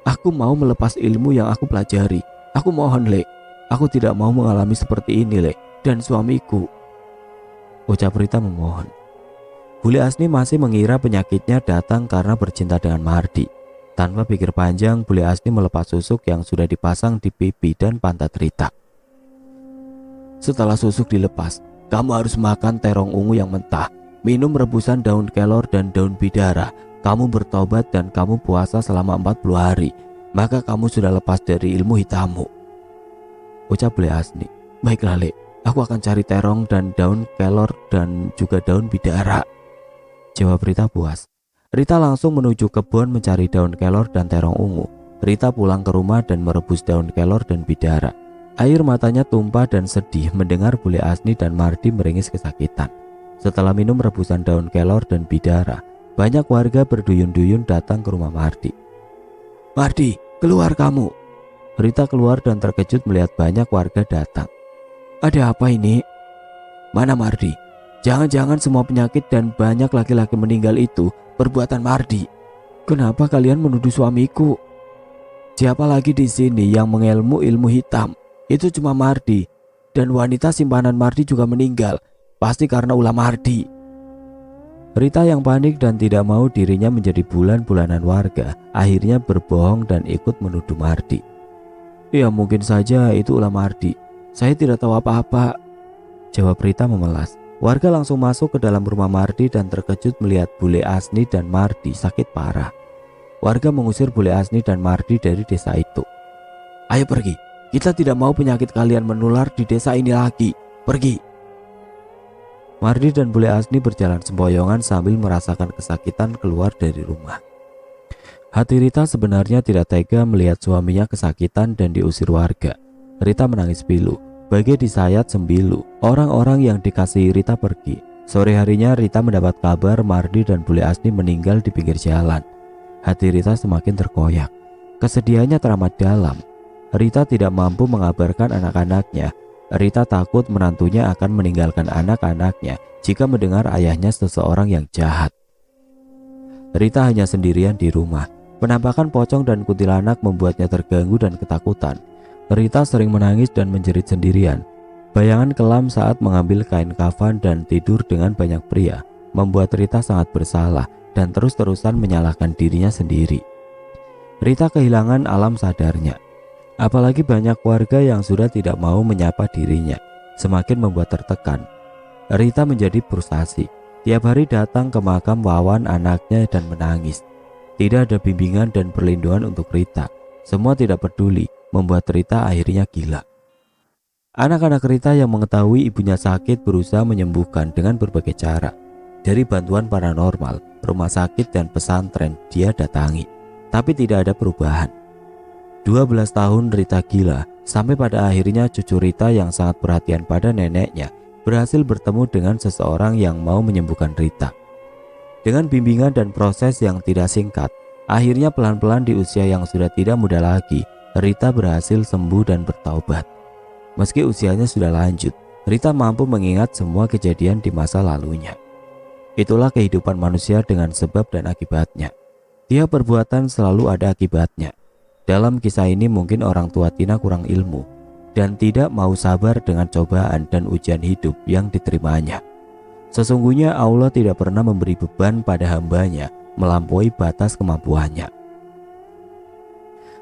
Aku mau melepas ilmu yang aku pelajari. Aku mohon Lek. Aku tidak mau mengalami seperti ini Lek. Dan suamiku," ucap Rita memohon. Bule Asni masih mengira penyakitnya datang karena bercinta dengan Mardi. Tanpa pikir panjang, bule Asni melepas susuk yang sudah dipasang di pipi dan pantat Rita. "Setelah susuk dilepas, kamu harus makan terong ungu yang mentah, minum rebusan daun kelor dan daun bidara. Kamu bertobat dan kamu puasa selama 40 hari. Maka kamu sudah lepas dari ilmu hitammu," ucap bule Asni. "Baiklah Lek, aku akan cari terong dan daun kelor dan juga daun bidara," jawab Rita puas. Rita langsung menuju kebun mencari daun kelor dan terong ungu. Rita pulang ke rumah dan merebus daun kelor dan bidara. Air matanya tumpah dan sedih mendengar bule Asni dan Mardi meringis kesakitan. Setelah minum rebusan daun kelor dan bidara, banyak warga berduyun-duyun datang ke rumah Mardi. "Mardi, keluar kamu." Rita keluar dan terkejut melihat banyak warga datang. "Ada apa ini?" "Mana Mardi? Jangan-jangan semua penyakit dan banyak laki-laki meninggal itu perbuatan Mardi. Kenapa kalian menuduh suamiku? Siapa lagi di sini yang mengelmu ilmu hitam? Itu cuma Mardi. Dan wanita simpanan Mardi juga meninggal. Pasti karena ulah Mardi." Rita yang panik dan tidak mau dirinya menjadi bulan-bulanan warga akhirnya berbohong dan ikut menuduh Mardi. "Ya mungkin saja itu ulah Mardi. Saya tidak tahu apa-apa," jawab Rita memelas. Warga langsung masuk ke dalam rumah Mardi dan terkejut melihat bule Asni dan Mardi sakit parah. Warga mengusir bule Asni dan Mardi dari desa itu. "Ayo pergi. Kita tidak mau penyakit kalian menular di desa ini lagi. Pergi." Mardi dan bule Asni berjalan sempoyongan sambil merasakan kesakitan keluar dari rumah. Hati Rita sebenarnya tidak tega melihat suaminya kesakitan dan diusir warga. Rita menangis pilu, bagai disayat sembilu. Orang-orang yang dikasihi Rita pergi. Sore harinya Rita mendapat kabar Mardi dan bule Asni meninggal di pinggir jalan. Hati Rita semakin terkoyak. Kesedihannya teramat dalam. Rita tidak mampu mengabarkan anak-anaknya. Rita takut menantunya akan meninggalkan anak-anaknya jika mendengar ayahnya seseorang yang jahat. Rita hanya sendirian di rumah. Penampakan pocong dan kuntilanak membuatnya terganggu dan ketakutan. Rita sering menangis dan menjerit sendirian. Bayangan kelam saat mengambil kain kafan dan tidur dengan banyak pria membuat Rita sangat bersalah dan terus-terusan menyalahkan dirinya sendiri. Rita kehilangan alam sadarnya. Apalagi banyak warga yang sudah tidak mau menyapa dirinya, semakin membuat tertekan. Rita menjadi frustasi. Tiap hari datang ke makam Wawan anaknya dan menangis. Tidak ada bimbingan dan perlindungan untuk Rita. Semua tidak peduli, membuat Rita akhirnya gila. Anak-anak Rita yang mengetahui ibunya sakit berusaha menyembuhkan dengan berbagai cara. Dari bantuan paranormal, rumah sakit dan pesantren dia datangi, tapi tidak ada perubahan. 12 tahun Rita gila, sampai pada akhirnya cucu Rita yang sangat perhatian pada neneknya berhasil bertemu dengan seseorang yang mau menyembuhkan Rita. Dengan bimbingan dan proses yang tidak singkat, akhirnya pelan-pelan di usia yang sudah tidak muda lagi, Rita berhasil sembuh dan bertaubat. Meski usianya sudah lanjut, Rita mampu mengingat semua kejadian di masa lalunya. Itulah kehidupan manusia dengan sebab dan akibatnya. Tiap perbuatan selalu ada akibatnya. Dalam kisah ini mungkin orang tua Tina kurang ilmu dan tidak mau sabar dengan cobaan dan ujian hidup yang diterimanya. Sesungguhnya Allah tidak pernah memberi beban pada hambanya melampaui batas kemampuannya.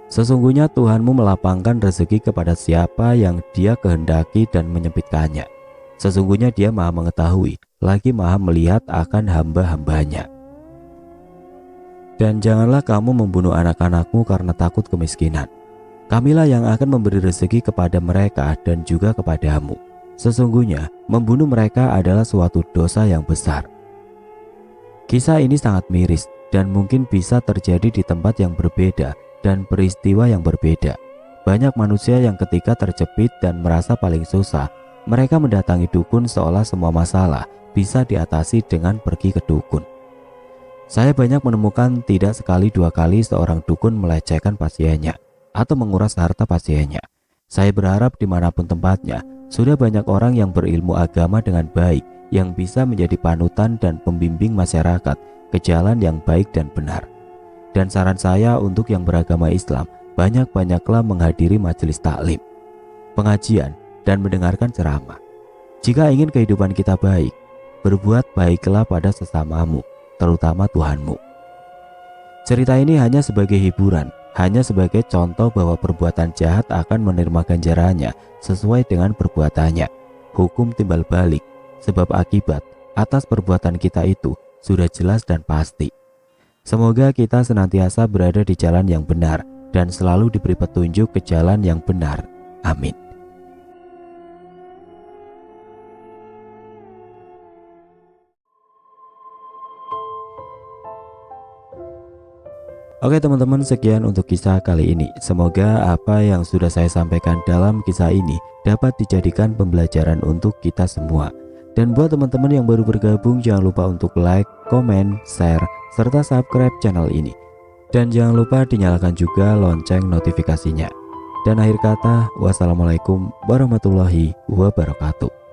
Sesungguhnya Tuhanmu melapangkan rezeki kepada siapa yang Dia kehendaki dan menyempitkannya. Sesungguhnya Dia Maha mengetahui, lagi Maha melihat akan hamba-hambanya. Dan janganlah kamu membunuh anak-anakmu karena takut kemiskinan. Kamilah yang akan memberi rezeki kepada mereka dan juga kepadamu. Sesungguhnya membunuh mereka adalah suatu dosa yang besar. Kisah ini sangat miris dan mungkin bisa terjadi di tempat yang berbeda dan peristiwa yang berbeda. Banyak manusia yang ketika terjepit dan merasa paling susah, mereka mendatangi dukun seolah semua masalah bisa diatasi dengan pergi ke dukun. Saya banyak menemukan tidak sekali dua kali seorang dukun melecehkan pasiennya atau menguras harta pasiennya. Saya berharap dimanapun tempatnya, sudah banyak orang yang berilmu agama dengan baik yang bisa menjadi panutan dan pembimbing masyarakat ke jalan yang baik dan benar. Dan saran saya untuk yang beragama Islam, banyak-banyaklah menghadiri majelis taklim, pengajian, dan mendengarkan ceramah. Jika ingin kehidupan kita baik, berbuat baiklah pada sesamamu, terutama Tuhanmu. Cerita ini hanya sebagai hiburan, hanya sebagai contoh bahwa perbuatan jahat akan menerima ganjarannya sesuai dengan perbuatannya. Hukum timbal balik, sebab akibat atas perbuatan kita itu sudah jelas dan pasti. Semoga kita senantiasa berada di jalan yang benar dan selalu diberi petunjuk ke jalan yang benar. Amin. Oke teman-teman, sekian untuk kisah kali ini. Semoga apa yang sudah saya sampaikan dalam kisah ini dapat dijadikan pembelajaran untuk kita semua. Dan buat teman-teman yang baru bergabung, jangan lupa untuk like, komen, share, serta subscribe channel ini. Dan jangan lupa dinyalakan juga lonceng notifikasinya. Dan akhir kata, wassalamualaikum warahmatullahi wabarakatuh.